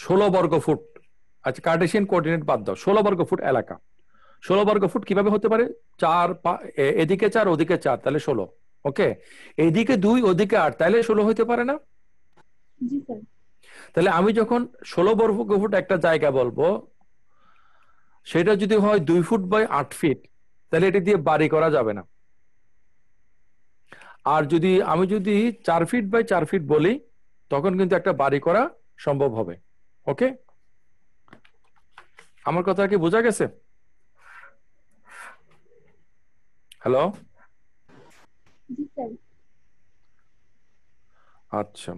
Speaker 1: 16 বর্গ ফুট, আচ্ছা কার্টেশিয়ান কোঅর্ডিনেট বাদ দাও, 16 বর্গ ফুট এলাকা। 16 বর্গ ফুট কিভাবে হতে পারে? এদিকে 4 ওদিকে 4, তাহলে 16, ওকে? এদিকে 2 ওদিকে 8, তাহলে 16 হতে পারে না?
Speaker 4: জি স্যার।
Speaker 1: তাহলে আমি যখন 16 বর্গ ফুট একটা জায়গা বলবো, সেটা যদি হয় 2 ফুট বাই 8 ফিট, তাহলে এটা দিয়ে বাড়ি করা যাবে না। আর আমি যদি 4 ফিট বাই 4 ফিট বলি, তখন কিন্তু একটা বাড়ি করা সম্ভব হবে, ওকে? আমার কথা কি বোঝা গেছে? হ্যালো?
Speaker 4: জি স্যার।
Speaker 1: আচ্ছা,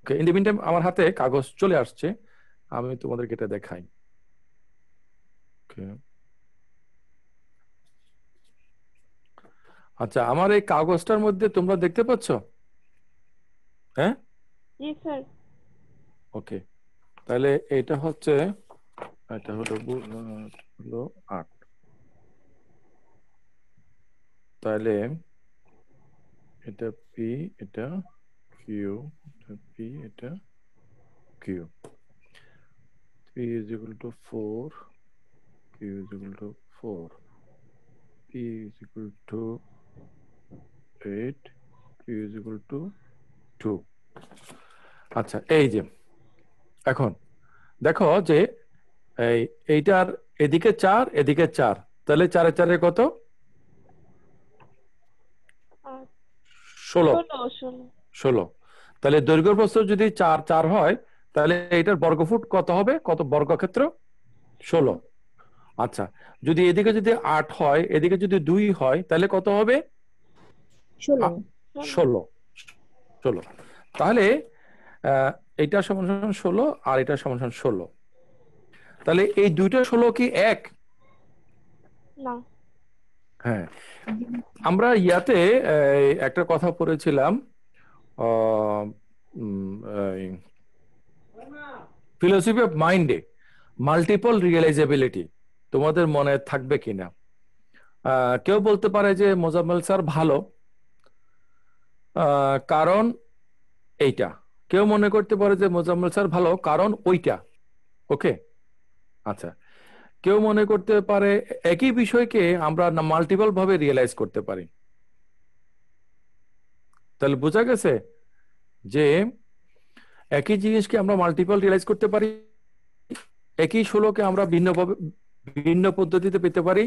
Speaker 1: ওকে। ইন দ্য মিন টাইম আমার হাতে কাগজ চলে আসছে, আমি তোমাদেরকে এটা দেখাই। আচ্ছা, আমার এই কাগজটার মধ্যে তোমরা দেখতে পাচ্ছ? হ্যাঁ,
Speaker 9: জি স্যার।
Speaker 1: ওকে। তাহলে এটা হলো 8, তাহলে এটা পি, এটা কিউ, এটা পি, এটা Q. P is equal to 4, Q is equal to 4, P is equal to 8, Q is equal to 2। আচ্ছা, এই যে এখন দেখো যে এইটার এদিকে 4 এদিকে 4, তাহলে 4 4 কত? 16। 16। তাহলে দৈর্ঘ্য প্রস্থ যদি 4 4 হয়, তাহলে এটার বর্গফুট কত হবে? কত বর্গক্ষেত্র? 16। আচ্ছা, যদি এদিকে যদি 8 হয়, এদিকে যদি 2 হয়, তাহলে কত হবে? 16। তাহলে এটা সমান 16 আর এটা সমান 16। তাহলে এই দুইটা 16 কি এক?
Speaker 9: না।
Speaker 1: হ্যাঁ, আমরা ইয়াতে একটা কথা পড়েছিলাম, ফিলোসফি অফ মাইন্ডে, মাল্টিপল রিয়েলাইজেবিলিটি। তোমাদের মনে থাকবে কিনা? কেউ বলতে পারে যে মোজাম্মেল স্যার ভালো, কারণ এইটা, কেউ মনে করতে পারে যে মোজাম্মেল স্যার ভালো কারণ ওইটা, ওকে। আচ্ছা, কেউ মনে করতে পারে একই বিষয়কে আমরা মাল্টিপল ভাবে রিয়েলাইজ করতে পারি। তাহলে বোঝা গেছে যে একই জিনিসকে আমরা মাল্টিপল রিয়েলাইজ করতে পারি, একই ষোলোকে আমরা ভিন্ন পদ্ধতিতে পেতে পারি।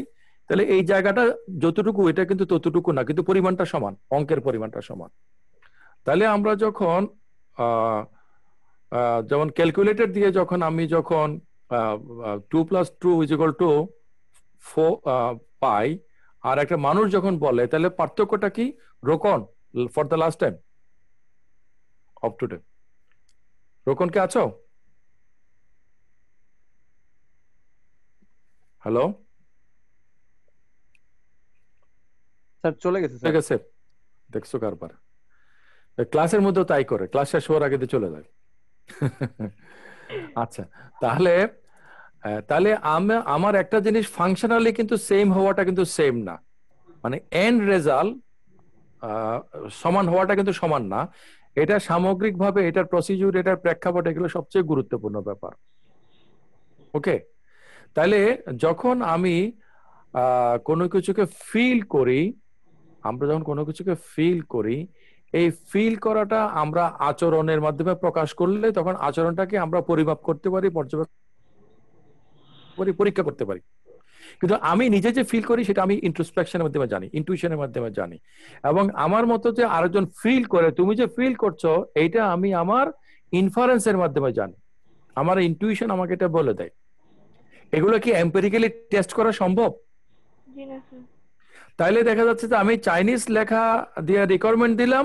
Speaker 1: তাহলে এই জায়গাটা যতটুকু, এটা কিন্তু ততটুকু না, কিন্তু পরিমাণটা সমান, অঙ্কের পরিমাণটা সমান। তাহলে আমরা যখন যেমন ক্যালকুলেটর দিয়ে আমি যখন 2 + 2 = 4 পাই, আর একটা মানুষ যখন বলে, তাহলে পার্থক্যটা কি? Rokon for the last time of today, Rokon কে আছো? হ্যালো,
Speaker 8: স্যার চলে গেছে
Speaker 1: ঠিক আছে, দেখছো কারবার। ক্লাসের মধ্যে তাই করে, ক্লাস শেষ হওয়ার আগে চলে যায়। আচ্ছা, তাহলে আমার একটা জিনিস ফাংশনালি কিন্তু সেম হওয়াটা কিন্তু সেম না, মানে এন্ড রেজাল্ট সমান হওয়াটা কিন্তু সমান না। এটা সামগ্রিকভাবে এটার প্রসিডিউর, এটার প্রেক্ষাপট, এগুলো সবচেয়ে গুরুত্বপূর্ণ ব্যাপার, ওকে। তাহলে যখন আমি কোনো কিছুকে ফিল করি, আমরা যখন কোনো কিছুকে ফিল করি, এই ফিল করাটা আমরা আচরণের মাধ্যমে প্রকাশ করলে তখন আচরণটাকে আমরা পরিমাপ করতে পারি, পরীক্ষা করতে পারি। কিন্তু আমি নিজে যে ফিল করি সেটা আমি ইন্ট্রোস্পেকশনের মাধ্যমে জানি, ইনটুইশনের মাধ্যমে জানি। এবং আমার মতো যে আরেকজন ফিল করে, তুমি যে ফিল করছো, এইটা আমি আমার ইনফারেন্সের মাধ্যমে জানি, আমার ইনটুইশন আমাকে এটা বলে দেয়। এগুলো কি এম্পিরিক্যালি টেস্ট করা সম্ভব?
Speaker 9: জি না স্যার।
Speaker 1: তাইলে দেখা যাচ্ছে যে আমি চাইনিজ লেখা দিয়ে রিকোয়ারমেন্ট দিলাম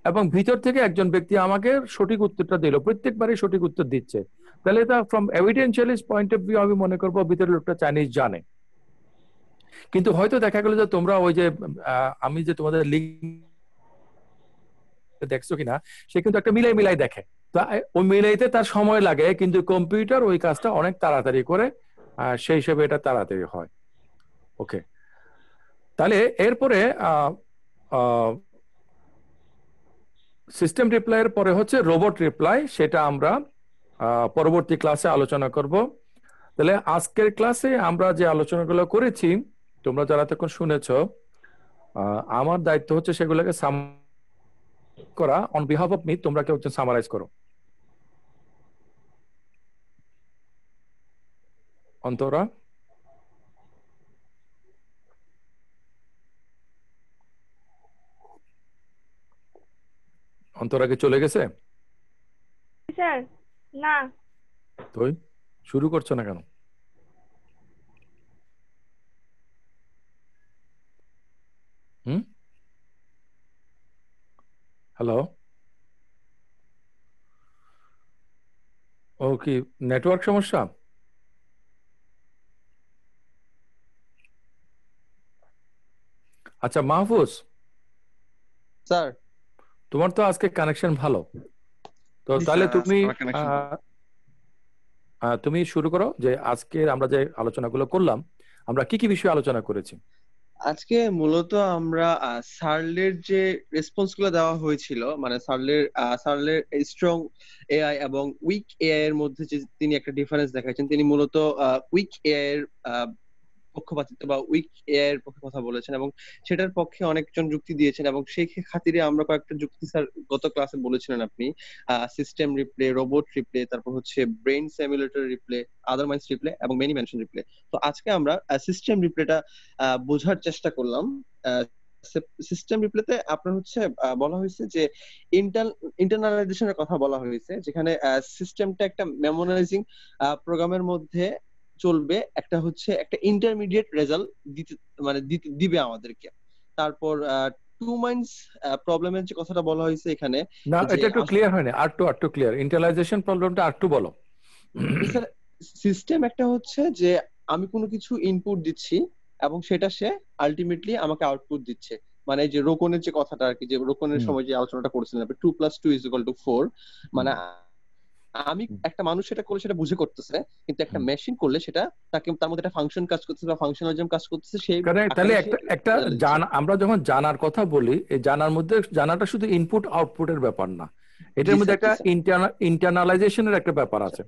Speaker 1: এবং ভিতর থেকে একজন ব্যক্তি আমাকে সঠিক উত্তরটা দিল, প্রত্যেকবারই সঠিক উত্তর দিচ্ছে। তাহলে এটা ফ্রম এভিডেন্সিয়ালিস্ট পয়েন্ট অফ ভিউ আমি মনে করবো ভিতরের লোকটা চাইনিজ জানে। কিন্তু হয়তো দেখা গেল যে তোমরা ওই যে আমি যে তোমাদের লিঙ্ক দেখছো কিনা, সে কিন্তু একটা মিলাই দেখে, ওই মিলাইতে তার সময় লাগে, কিন্তু কম্পিউটার ওই কাজটা অনেক তাড়াতাড়ি করে, সেই হিসেবে এটা তাড়াতাড়ি হয়, ওকে। তাহলে এরপরে সিস্টেম রিপ্লাইয়ের পরে হচ্ছে রোবট রিপ্লাই, সেটা আমরা পরবর্তী ক্লাসে আলোচনা করব। তাহলে আজকের ক্লাসে আমরা যে আলোচনাগুলো করেছি, তোমরা যারা তখন শুনেছো, আমার দায়িত্ব হচ্ছে সেগুলোকে করা অন বিহাফ অফ মি। তোমরা কেউ সামারাইজ করো। অন্তরা, অন্তরাকে চলে গেছে?
Speaker 9: স্যার না।
Speaker 1: তুই শুরু করছো না কেন? হ্যালো, ও কি নেটওয়ার্ক সমস্যা? আচ্ছা মাহফুজ
Speaker 8: স্যার,
Speaker 1: তোমার তো আজকে কানেকশন ভালো, তো তাহলে তুমি শুরু করো যে আজকে আমরা যে আলোচনাগুলো করলাম, আমরা কি কি বিষয়ে আলোচনা করেছি।
Speaker 8: আজকে মূলত আমরা সার্লের যে রেসপন্স গুলো দেওয়া হয়েছিল, মানে সার্লের স্ট্রং এআই এবং উইক এআই এর মধ্যে যে তিনি একটা ডিফারেন্স দেখাচ্ছেন, তিনি মূলত উইক এআই এর পক্ষপাতিত্ব বা উইক এআই এর পক্ষে কথা বলেছেন এবং সেটার পক্ষে অনেকজন যুক্তি দিয়েছেন। এবং সেই খাতিরে আমরা কয়েকটা যুক্তি স্যার গত ক্লাসে বলেছিলেন আপনি, সিস্টেম রিপ্লে, রোবট রিপ্লে, তারপর হচ্ছে ব্রেইন সিমুলেটর রিপ্লে, আদার মাইন্ডস রিপ্লে এবং মেনি মেনশন রিপ্লে। তো আজকে আমরা সিস্টেম রিপ্লেটা বোঝার চেষ্টা করলাম। সিস্টেম রিপ্লেতে আপনার হচ্ছে বলা হয়েছে যে ইন্টারনালাইজেশনের কথা বলা হয়েছে, যেখানে সিস্টেমটা একটা মেমোরাইজিং প্রোগ্রামের মধ্যে চলবে, একটা হচ্ছে একটা ইন্টারমিডিয়েট রেজাল্ট দিবে আমাদেরকে। তারপর টু মাইন্ডস প্রবলেমের যে কথাটা বলা হয়েছে এখানে,
Speaker 1: না এটা একটু ক্লিয়ার হয়নি, আর একটু ক্লিয়ার, ইন্টারনালাইজেশন প্রবলেমটা আর একটু বলো।
Speaker 8: সিস্টেম একটা হচ্ছে যে আমি কোনো কিছু ইনপুট দিচ্ছি এবং সেটা সে আলটিমেটলি আমাকে আউটপুট দিচ্ছে। মানে যে রোকনের যে কথাটা আর কি, যে রোকনের সময় যে আলোচনাটা করেছিলেন আপনি, 2 + 2 = 4, মানে আমি একটা মানুষ সেটা করলে সেটা বুঝে করতেছে, কিন্তু একটা মেশিন করলে সেটা তার মধ্যে একটা ফাংশন কাজ করতেছে বা ফাংশনালিজম কাজ করতেছে। সেই
Speaker 1: তাহলে একটা আমরা যখন জানার কথা বলি, এই জানার মধ্যে জানাটা শুধু ইনপুট আউটপুটের ব্যাপার না, এটার মধ্যে একটা
Speaker 8: জি
Speaker 1: ইন্টারনালাইজেশনের একটা ব্যাপার আছে।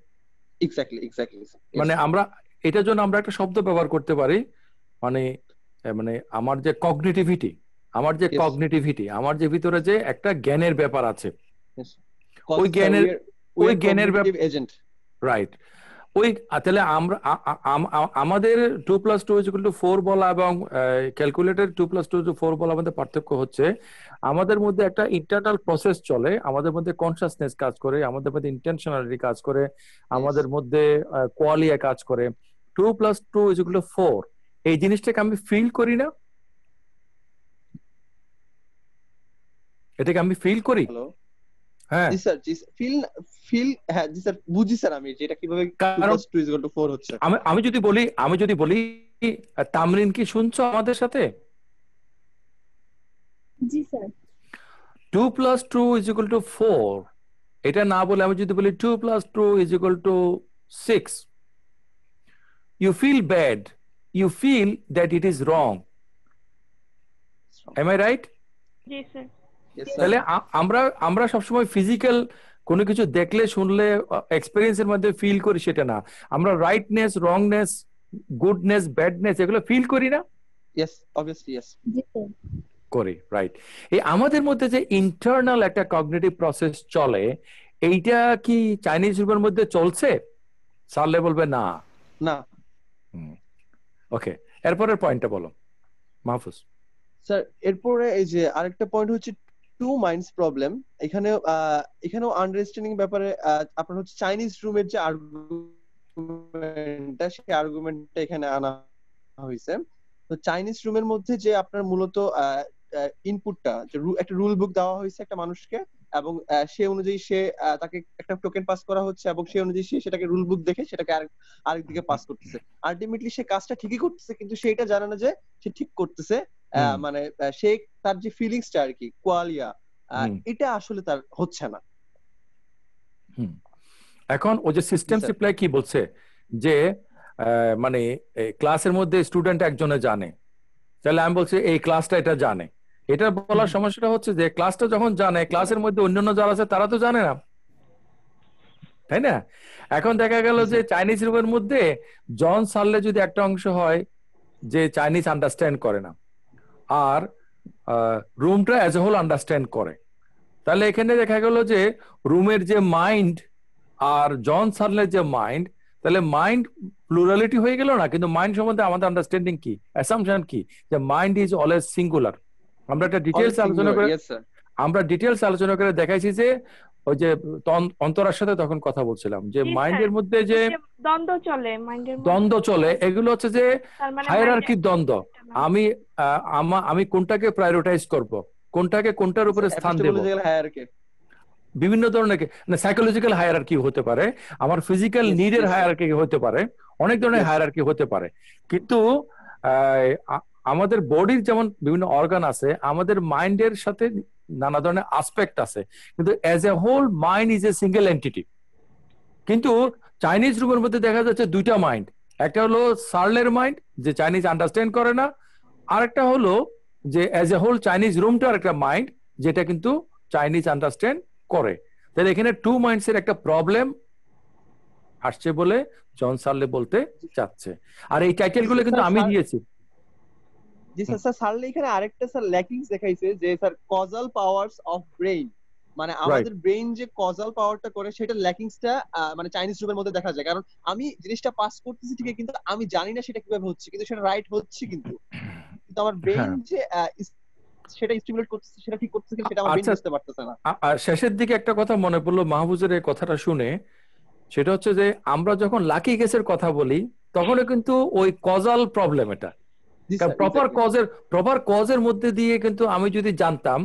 Speaker 8: এক্স্যাক্টলি
Speaker 1: মানে আমরা এটার জন্য আমরা একটা শব্দ ব্যবহার করতে পারি, মানে মানে আমার যে কগনিটিভিটি, আমার যে ভিতরে যে একটা জ্ঞানের ব্যাপার আছে, ওই জ্ঞানের
Speaker 8: এজেন্ট,
Speaker 1: রাইট। ওই তাহলে আমরা আমাদের 2+2=4 বলা এবং ক্যালকুলেটর 2+2=4 বলা মধ্যে পার্থক্য হচ্ছে আমাদের মধ্যে একটা ইন্টারনাল প্রসেস চলে, আমাদের মধ্যে কনসাসনেস কাজ করে, আমাদের মধ্যে ইন্টেনশনালিটি কাজ করে, আমাদের মধ্যে কোয়ালিয়া কাজ করে। 2+2=4 এই জিনিসটাকে আমি ফিল করি না, এটাকে আমি ফিল করি। হ্যাঁ
Speaker 8: জি স্যার, ফিল হ্যাঁ জি স্যার, বুঝি স্যার আমি যেটা কিভাবে 2+2=4 হচ্ছে।
Speaker 1: আমি যদি বলি তামরিন কি শুনছো আমাদের সাথে?
Speaker 4: জি স্যার।
Speaker 1: 2+2=4 এটা না বলে আমি যদি বলি 2+2=6, you feel bad, you feel that it is wrong. Am I right?
Speaker 9: G sir.
Speaker 1: তাহলে আমরা সবসময় ফিজিক্যাল কোনো কিছু দেখলে শুনলে এক্সপেরিয়েন্সের মধ্যে ফিল করি সেটা না, আমরা রাইটনেস, রংনেস, গুডনেস, ব্যাডনেস এগুলো ফিল করি না?
Speaker 8: ইয়েস, অবভিয়াসলি ইয়েস
Speaker 1: করি, রাইট। এই আমাদের মধ্যে যে ইন্টারনাল একটা কগনিটিভ প্রসেস চলে, এইটা কি চাইনিজ রূপের মধ্যে চলছে? সারলে বলবে না। ওকে, এরপরের পয়েন্টটা বলো মাহফুজ।
Speaker 8: স্যার এরপরে এই যে আরেকটা পয়েন্ট হচ্ছে টু মাইন্ডস প্রবলেম। এখানেও আন্ডারস্ট্যান্ডিং ব্যাপারে আপনার হচ্ছে চাইনিজ রুমের যে আর্গুমেন্টটা, সেই আর্গুমেন্টটা এখানে আনা হয়েছে। তো চাইনিজ রুমের মধ্যে যে আপনার মূলত ইনপুটটা, যে একটা রুল বুক দেওয়া হয়েছে একটা মানুষকে, এবং সে অনুযায়ী তাকে একটা টোকেন পাস করা হচ্ছে, এবং সেই অনুযায়ী সে সেটাকে রুল বুক দেখে সেটাকে আরেক দিকে পাস করতেছে। আলটিমেটলি সে কাজটা ঠিকই করতেছে, কিন্তু সে এটা জানে না যে সে ঠিক করতেছে। মানে সে তার যে ফিলিংসটা আর কি, কোয়ালিয়া, এটা আসলে তার হচ্ছে না।
Speaker 1: এখন ও যে সিস্টেম সাপ্লাই কি বলছে যে মানে ক্লাসের মধ্যে স্টুডেন্ট একজনে জানে, তাহলে আমি বলছি এই ক্লাসটা এটা জানে। এটা বলার সমস্যাটা হচ্ছে যে ক্লাসটা যখন জানে, ক্লাসের মধ্যে অন্যান্য যারা আছে তারা তো জানে না, তাই না? এখন দেখা গেল যে চাইনিজ রুমের মধ্যে জন সারলে যদি একটা অংশ হয় যে চাইনিজ আন্ডারস্ট্যান্ড করে না, আর রুমটা অ্যাজ এ হোল আন্ডারস্ট্যান্ড করে, তাহলে এখানে দেখা গেল যে রুমের যে মাইন্ড আর জন সারলের যে মাইন্ড, তাহলে মাইন্ড প্লুরালিটি হয়ে গেল না? কিন্তু মাইন্ড সম্বন্ধে আমাদের আন্ডারস্ট্যান্ডিং কি, অ্যাসাম্পশন কি, যে মাইন্ড ইজ অলওয়েজ সিঙ্গুলার। আমরা একটা ডিটেইলস আলোচনা করে দেখাইছি যে ওই যে অন্তরার সাথে তখন কথা বলছিলাম যে মাইন্ডের মধ্যে যে দ্বন্দ্ব চলে, এগুলো হচ্ছে যে হায়ারার্কির দ্বন্দ্ব। আমি কোনটাকে প্রায়োরিটাইজ করব, কোনটাকে কোনটার উপরে স্থান দেব, বিভিন্ন ধরনের সাইকোলজিক্যাল হায়ারার্কি হতে পারে, আমার ফিজিক্যাল নিডের হায়ারার্কি হতে পারে, অনেক ধরনের হায়ারার্কি হতে পারে। কিন্তু আমাদের বডির যেমন বিভিন্ন অর্গান আছে, আমাদের মাইন্ডের সাথে নানা ধরনের আসপেক্ট আছে, কিন্তু as a whole mind is a single entity. কিন্তু চাইনিজ রুমের মধ্যে দেখা যাচ্ছে দুইটা মাইন্ড, একটা হলো সার্লের মাইন্ড যে চাইনিজ আন্ডারস্ট্যান্ড করে না, আর একটা হলো যে অ্যাজ এ হোল চাইনিজ রুমটার একটা মাইন্ড যেটা কিন্তু চাইনিজ আন্ডারস্ট্যান্ড করে। তাহলে এখানে টু মাইন্ডস এর একটা প্রবলেম আসছে বলে জন সার্লে বলতে চাচ্ছে, আর এই টাইটেল গুলো কিন্তু আমি দিয়েছি।
Speaker 8: জি স্যার, সার্লে এখানে আরেকটা স্যার ল্যাকিংস দেখাইছে যে sir causal powers of brain, মানে আমাদের ব্রেইন যে কজাল পাওয়ারটা করে সেটা ল্যাকিংসটা মানে চাইনিজ রুমের মধ্যে দেখা যায়। কারণ আমি জিনিসটা পাস করতেছি ঠিকই, কিন্তু আমি জানি না সেটা কিভাবে হচ্ছে, কিন্তু সেটা রাইট হচ্ছে, কিন্তু আমার ব্রেইন যে সেটা স্টিমুলেট করতেছে, সেটা ঠিক করতেছে, সেটা আমার ব্রেইন বুঝতে পারতেছে না।
Speaker 1: আর শেষের দিকে একটা কথা মনে পড়লো মাহফুজের এই কথাটা শুনে, সেটা হচ্ছে যে আমরা যখন লাকি কেসের কথা বলি তখনও কিন্তু ওই কজাল প্রবলেম, এটা প্রপার কজের মধ্যে দিয়ে কিন্তু আমি যদি জানতাম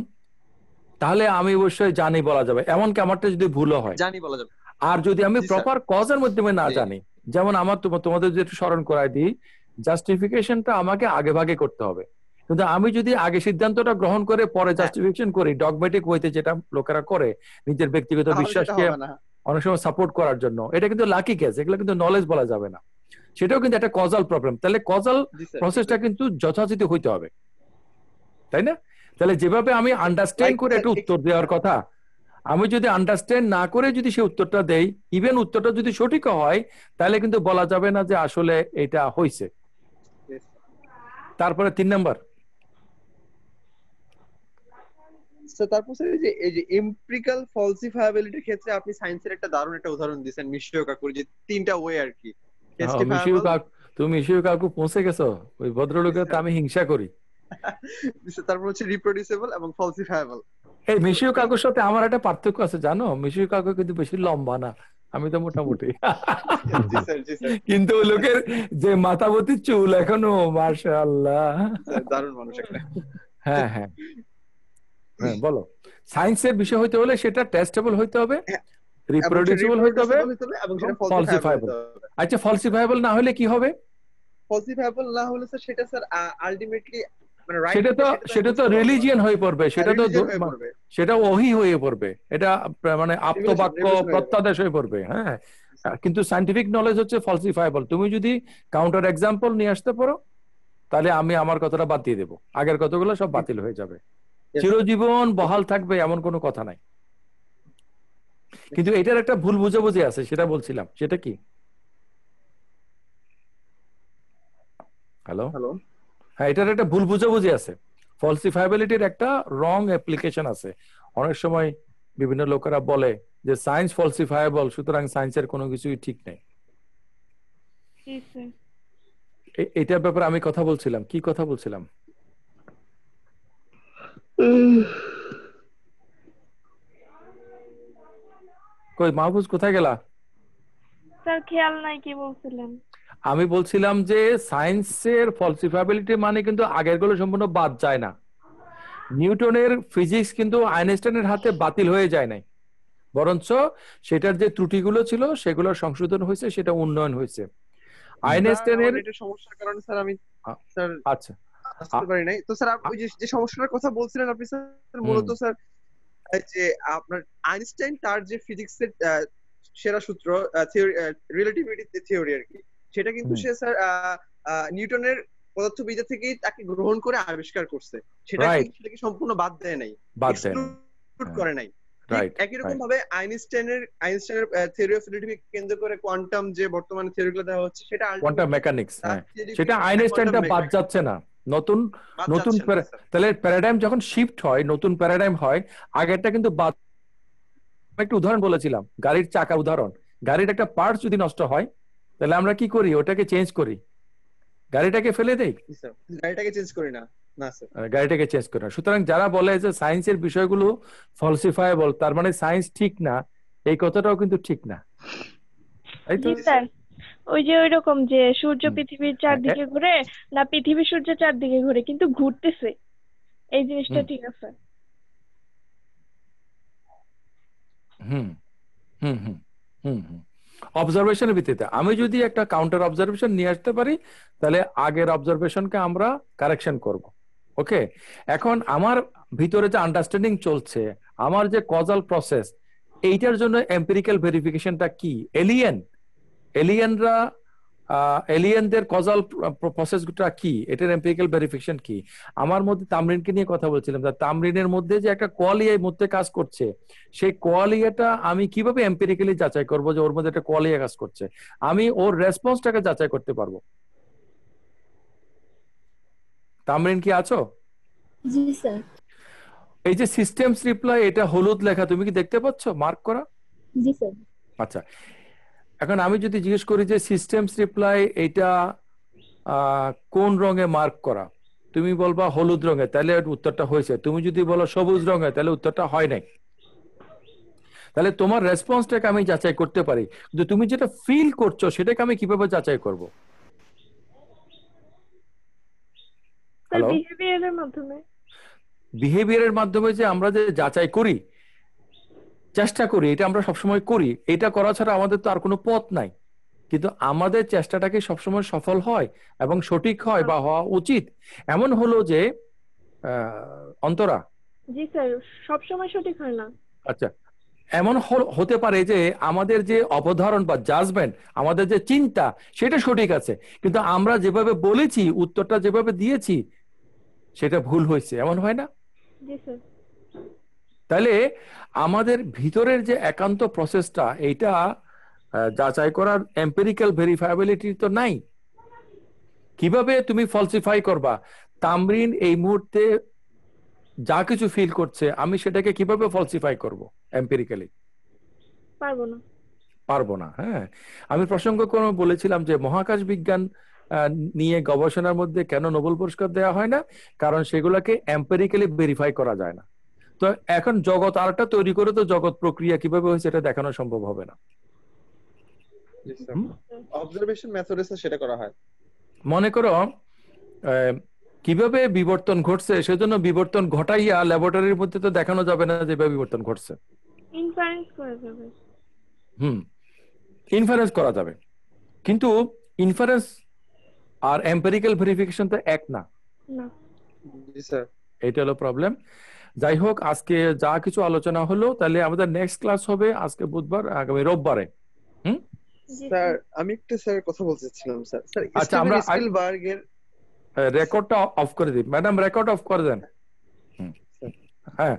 Speaker 1: তাহলে আমি অবশ্যই জানি বলা যাবে, এমনকি আমারটা যদি ভুলও হয়
Speaker 8: জানি বলা যাবে।
Speaker 1: আর যদি আমি প্রপার কজের মাধ্যমে না জানি, যেমন আমার তোমাদের যদি স্মরণ করাই দিই, জাস্টিফিকেশনটা আমাকে আগে ভাগে করতে হবে। কিন্তু আমি যদি আগে সিদ্ধান্তটা গ্রহণ করে পরে জাস্টিফিকেশন করি, ডগমেটিক ওয়েতে যেটা লোকেরা করে নিজের ব্যক্তিগত বিশ্বাসকে অনেক সময় সাপোর্ট করার জন্য, এটা কিন্তু লাকি কেস, এগুলো কিন্তু নলেজ বলা যাবে না, সেটাও কিন্তু একটা কজাল প্রবলেম। তাহলে কজাল প্রসেসটা কিন্তু যথাযথ হইতে হবে, তাই না? তাহলে যেভাবে আমি আন্ডারস্ট্যান্ড করে একটা উত্তর দেওয়ার কথা, আমি যদি আন্ডারস্ট্যান্ড না করে যদি সে উত্তরটা দেই, ইভেন উত্তরটা যদি সঠিক হয়, তাহলে কিন্তু বলা যাবে না যে আসলে এটা হয়েছে। তারপরে 3 নাম্বার,
Speaker 8: তারপর স্যার এই যে এমপিরিক্যাল ফলসিফায়াবিলিটির ক্ষেত্রে আপনি সায়েন্সের একটা দারুণ একটা উদাহরণ দিয়েছেন মিশিও কাকুর, যে 3টা ওয়ে আর কি।
Speaker 1: তুমি মিশিও কাকু পৌঁছে গেছো, ওই ভদ্রলোকের তো আমি হিংসা করি।
Speaker 8: তারপর হচ্ছে রিপ্রোডিউসেবল এবং ফলসিফায়াবল।
Speaker 1: এই মিশিও কাকুর সাথে আমার একটা পার্থক্য আছে জানো, মিশিও কাকু কিন্তু বেশি লম্বা না, আমি তো মোটামুটি। কিন্তু ওই লোকের যে মাথাভর্তি চুল এখনো, মাশাআল্লাহ,
Speaker 8: দারুণ মানুষ একটা।
Speaker 1: হ্যাঁ হ্যাঁ হ্যাঁ, বলো। সায়েন্সের বিষয় হইতে হলে সেটা টেস্টেবল হইতে হবে, রিপ্রোডিউসিবল হইতে হবে
Speaker 8: এবং সেটা
Speaker 1: ফলসিফায়েবল। আচ্ছা, ফলসিফায়েবল না হলে কি হবে?
Speaker 8: ফলসিফায়েবল না হলে স্যার সেটা স্যার আলটিমেটলি মানে
Speaker 1: সেটা তো রিলিজিয়ান হয়ে পড়বে, সেটা ওহী হয়ে পড়বে, এটা মানে আপ্তবাক্য প্রত্যাদেশ হয়ে পড়বে। হ্যাঁ, কিন্তু সায়েন্টিফিক নলেজ হচ্ছে ফলসিফায়েবল। তুমি যদি কাউন্টার এক্সাম্পল নিয়ে আসতে পারো, তাহলে আমি আমার কথাটা বাদ দিয়ে দেবো, আগের কথাগুলো সব বাতিল হয়ে যাবে, চিরজীবন বহাল থাকবে এমন কোনো কথা নাই। কিন্তু এটার একটা ভুল বুঝাবুঝি আছে, সেটা বলছিলাম। সেটা কি? হ্যালো, হ্যাঁ, এটার একটা ভুল বুঝাবুঝি আছে, ফলসিফায়াবিলিটির একটা রং অ্যাপ্লিকেশন আছে। অনেক সময় বিভিন্ন লোকেরা বলে যে সায়েন্স ফলসিফায়াবল, সুতরাং সায়েন্সের কোনো কিছুই ঠিক নেই। এটার ব্যাপারে আমি কথা বলছিলাম। কি কথা বলছিলাম? কই মাহফুজ, কোথায় গেলা?
Speaker 9: স্যার খেয়াল নাই কি বলছিলেন।
Speaker 1: আমি বলছিলাম যে সায়েন্সের ফলসিফায়াবিলিটি মানে কিন্তু আগের গুলো সম্পূর্ণ বাদ যায় না। নিউটনের ফিজিক্স কিন্তু আইনস্টাইনের হাতে বাতিল হয়ে যায় নাই, বরঞ্চ সেটার যে ত্রুটিগুলো ছিল সেগুলোর সংশোধন হয়েছে, সেটা উন্নয়ন হয়েছে। আইনস্টাইনের
Speaker 8: এটা সমস্যার কারণে স্যার আমি স্যার
Speaker 1: আচ্ছা
Speaker 8: আসতে পারি নাই। তো স্যার আপনি যে সমস্যাটার কথা বলছিলেন আপনি স্যার, মূলত স্যার যে আপনার আইনস্টাইন তার যে ফিজিক্সের সেরা সূত্র রিলেটিভিটি থিওরি আর কি, সেটা কিন্তু সে স্যার নিউটনের পদার্থবিদ্যা থেকেই তাকে গ্রহণ করে আবিষ্কার করছে। সেটাকে সম্পূর্ণ বাদ দেয় নাই, এক্সক্লুড করে নাই। একই রকম ভাবে আইনস্টাইনের থিওরি অফ রিলেটিভিটি কেন্দ্র করে কোয়ান্টাম যে বর্তমানে থিওরিগুলো দেওয়া হচ্ছে, সেটা
Speaker 1: কোয়ান্টাম মেকানিক্স, সেটা আইনস্টাইনটা বাদ যাচ্ছে না। নতুন তাহলে প্যারাডাইম যখন শিফট হয়, নতুন প্যারাডাইম হয়, আগেরটা কিন্তু বাদ। একটা উদাহরণ বলেছিলাম, গাড়ির চাকা উদাহরণ। গাড়ির একটা পার্টস যদি নষ্ট হয়, তাহলে আমরা কি করি? ওটাকে চেঞ্জ করি, গাড়িটাকে ফেলে দেই?
Speaker 8: গাড়িটাকে চেঞ্জ করি না,
Speaker 1: গাড়িটাকে চেঞ্জ করি না। সুতরাং যারা বলে যে সায়েন্সের বিষয়গুলো ফলসিফায়েবল, তার মানে সায়েন্স ঠিক না, এই কথাটাও কিন্তু ঠিক না, তাই তো?
Speaker 9: ওই যে ওইরকম যে সূর্য পৃথিবীর চারদিকে ঘুরে না, পৃথিবী সূর্যের চারদিকে ঘুরে, কিন্তু ঘুরতেছে, এই জিনিসটা ঠিক আছে।
Speaker 1: অবজারভেশনের ভিত্তিতে আমি যদি একটা কাউন্টার অবজারভেশন নিয়ে আসতে পারি, তাহলে আগের অবজারভেশনকে আমরা কারেকশন করব। ওকে, এখন আমার ভিতরে যে আন্ডারস্ট্যান্ডিং চলছে, আমার যে কজাল প্রসেস, এইটার জন্য এম্পিরিক্যাল ভেরিফিকেশনটা কি? এলিয়েনদের কজাল প্রসেসটা কি? এটার এম্পিরিক্যাল ভেরিফিকেশন কি? আমার মধ্যে তামরিনকে নিয়ে কথা বলছিলাম, তামরিনের মধ্যে যে একটা কোয়ালিয়া মধ্যে কাজ করছে, সেই কোয়ালিয়াটা আমি কিভাবে এম্পিরিক্যালি যাচাই করব যে ওর মধ্যে একটা কোয়ালিয়া কাজ করছে? আমি ওর রেসপন্সটাকে যাচাই করতে পারবো। তামরিন কি আছো?
Speaker 4: জি স্যার।
Speaker 1: এই যে সিস্টেমস রিপ্লাই, এটা হলুদ লেখা, তুমি কি দেখতে পাচ্ছ মার্ক করা?
Speaker 4: জি স্যার।
Speaker 1: আচ্ছা, এখন আমি যদি জিজ্ঞেস করি যে সিস্টেমস রিপ্লাই এটা কোন রঙে মার্ক করা, তুমি বলবা হলুদ রঙে, তাহলে উত্তরটা হয়েছে। তুমি যদি বলো সবুজ রঙে, তাহলে উত্তরটা হয় নাই। তাহলে তোমার রেসপন্সটাকে আমি যাচাই করতে পারি, কিন্তু তুমি যেটা ফিল করছো সেটাকে আমি কিভাবে যাচাই করব? হ্যালো, বিহেভিয়ারের মাধ্যমে যে আমরা যে যাচাই করি, চেষ্টা করি, এটা আমরা সবসময় করি। এটা করা ছাড়া আমাদের তো আর কোনো পথ নাই। কিন্তু আমাদের চেষ্টাটা কি সবসময় সফল হয় এবং সঠিক হয় বা হওয়া উচিত? এমন হলো যে অন্তরা,
Speaker 9: জি স্যার, সবসময় সঠিক হয় না।
Speaker 1: আচ্ছা, এমন হতে পারে যে আমাদের যে অবধারণ বা জাজমেন্ট, আমাদের যে চিন্তা, সেটা সঠিক আছে, কিন্তু আমরা যেভাবে বলেছি, উত্তরটা যেভাবে দিয়েছি, সেটা ভুল হয়েছে, এমন হয় না?
Speaker 9: জি স্যার।
Speaker 1: তাহলে আমাদের ভিতরের যে একান্ত প্রসেসটা এইটা যাচাই করার এম্পিরিক্যাল ভেরিফায়াবিলিটি তো নাই। কিভাবে তুমি ফলসিফাই করবা? তামরিন এই মুহূর্তে যা কিছু ফিল করছে, আমি সেটাকে কিভাবে ফলসিফাই করব এম্পিরিক্যালি? পারবো না। হ্যাঁ, আমি প্রসঙ্গক্রমে বলেছিলাম যে মহাকাশ বিজ্ঞান নিয়ে গবেষণার মধ্যে কেন নোবেল পুরস্কার দেওয়া হয় না, কারণ সেগুলোকে এম্পিরিক্যালি ভেরিফাই করা যায় না। তো এখন জগৎ আরেকটা তৈরি করে তো জগৎ প্রক্রিয়া কিভাবে হয়েছে এটা দেখানো সম্ভব হবে না।
Speaker 8: অবজারভেশন মেথডে সেটা করা হয়।
Speaker 1: মনে করো কিভাবে বিবর্তন ঘটছে, সেজন্য বিবর্তন ঘটাইয়া ল্যাবরেটরির মধ্যে তো দেখানো যাবে না যে বিবর্তন ঘটছে।
Speaker 9: ইনফারেন্স করা যাবে।
Speaker 1: ইনফারেন্স করা যাবে, কিন্তু ইনফারেন্স আর এম্পিরিক্যাল ভেরিফিকেশন তো এক না।
Speaker 8: জি স্যার,
Speaker 1: এটা হলো প্রবলেম। যাই হোক, আজকে যা কিছু আলোচনা হলো, তাহলে আমাদের নেক্সট ক্লাস হবে আজকে বুধবার, আগামী রোববারে।
Speaker 8: স্যার আমি একটা স্যার কথা বলতে চাচ্ছিলাম স্যার। স্যার
Speaker 1: আচ্ছা, আমরা
Speaker 8: স্পিলবার্গের
Speaker 1: রেকর্ডটা অফ করে দিই। ম্যাডাম রেকর্ড অফ করে দেন। হ্যাঁ,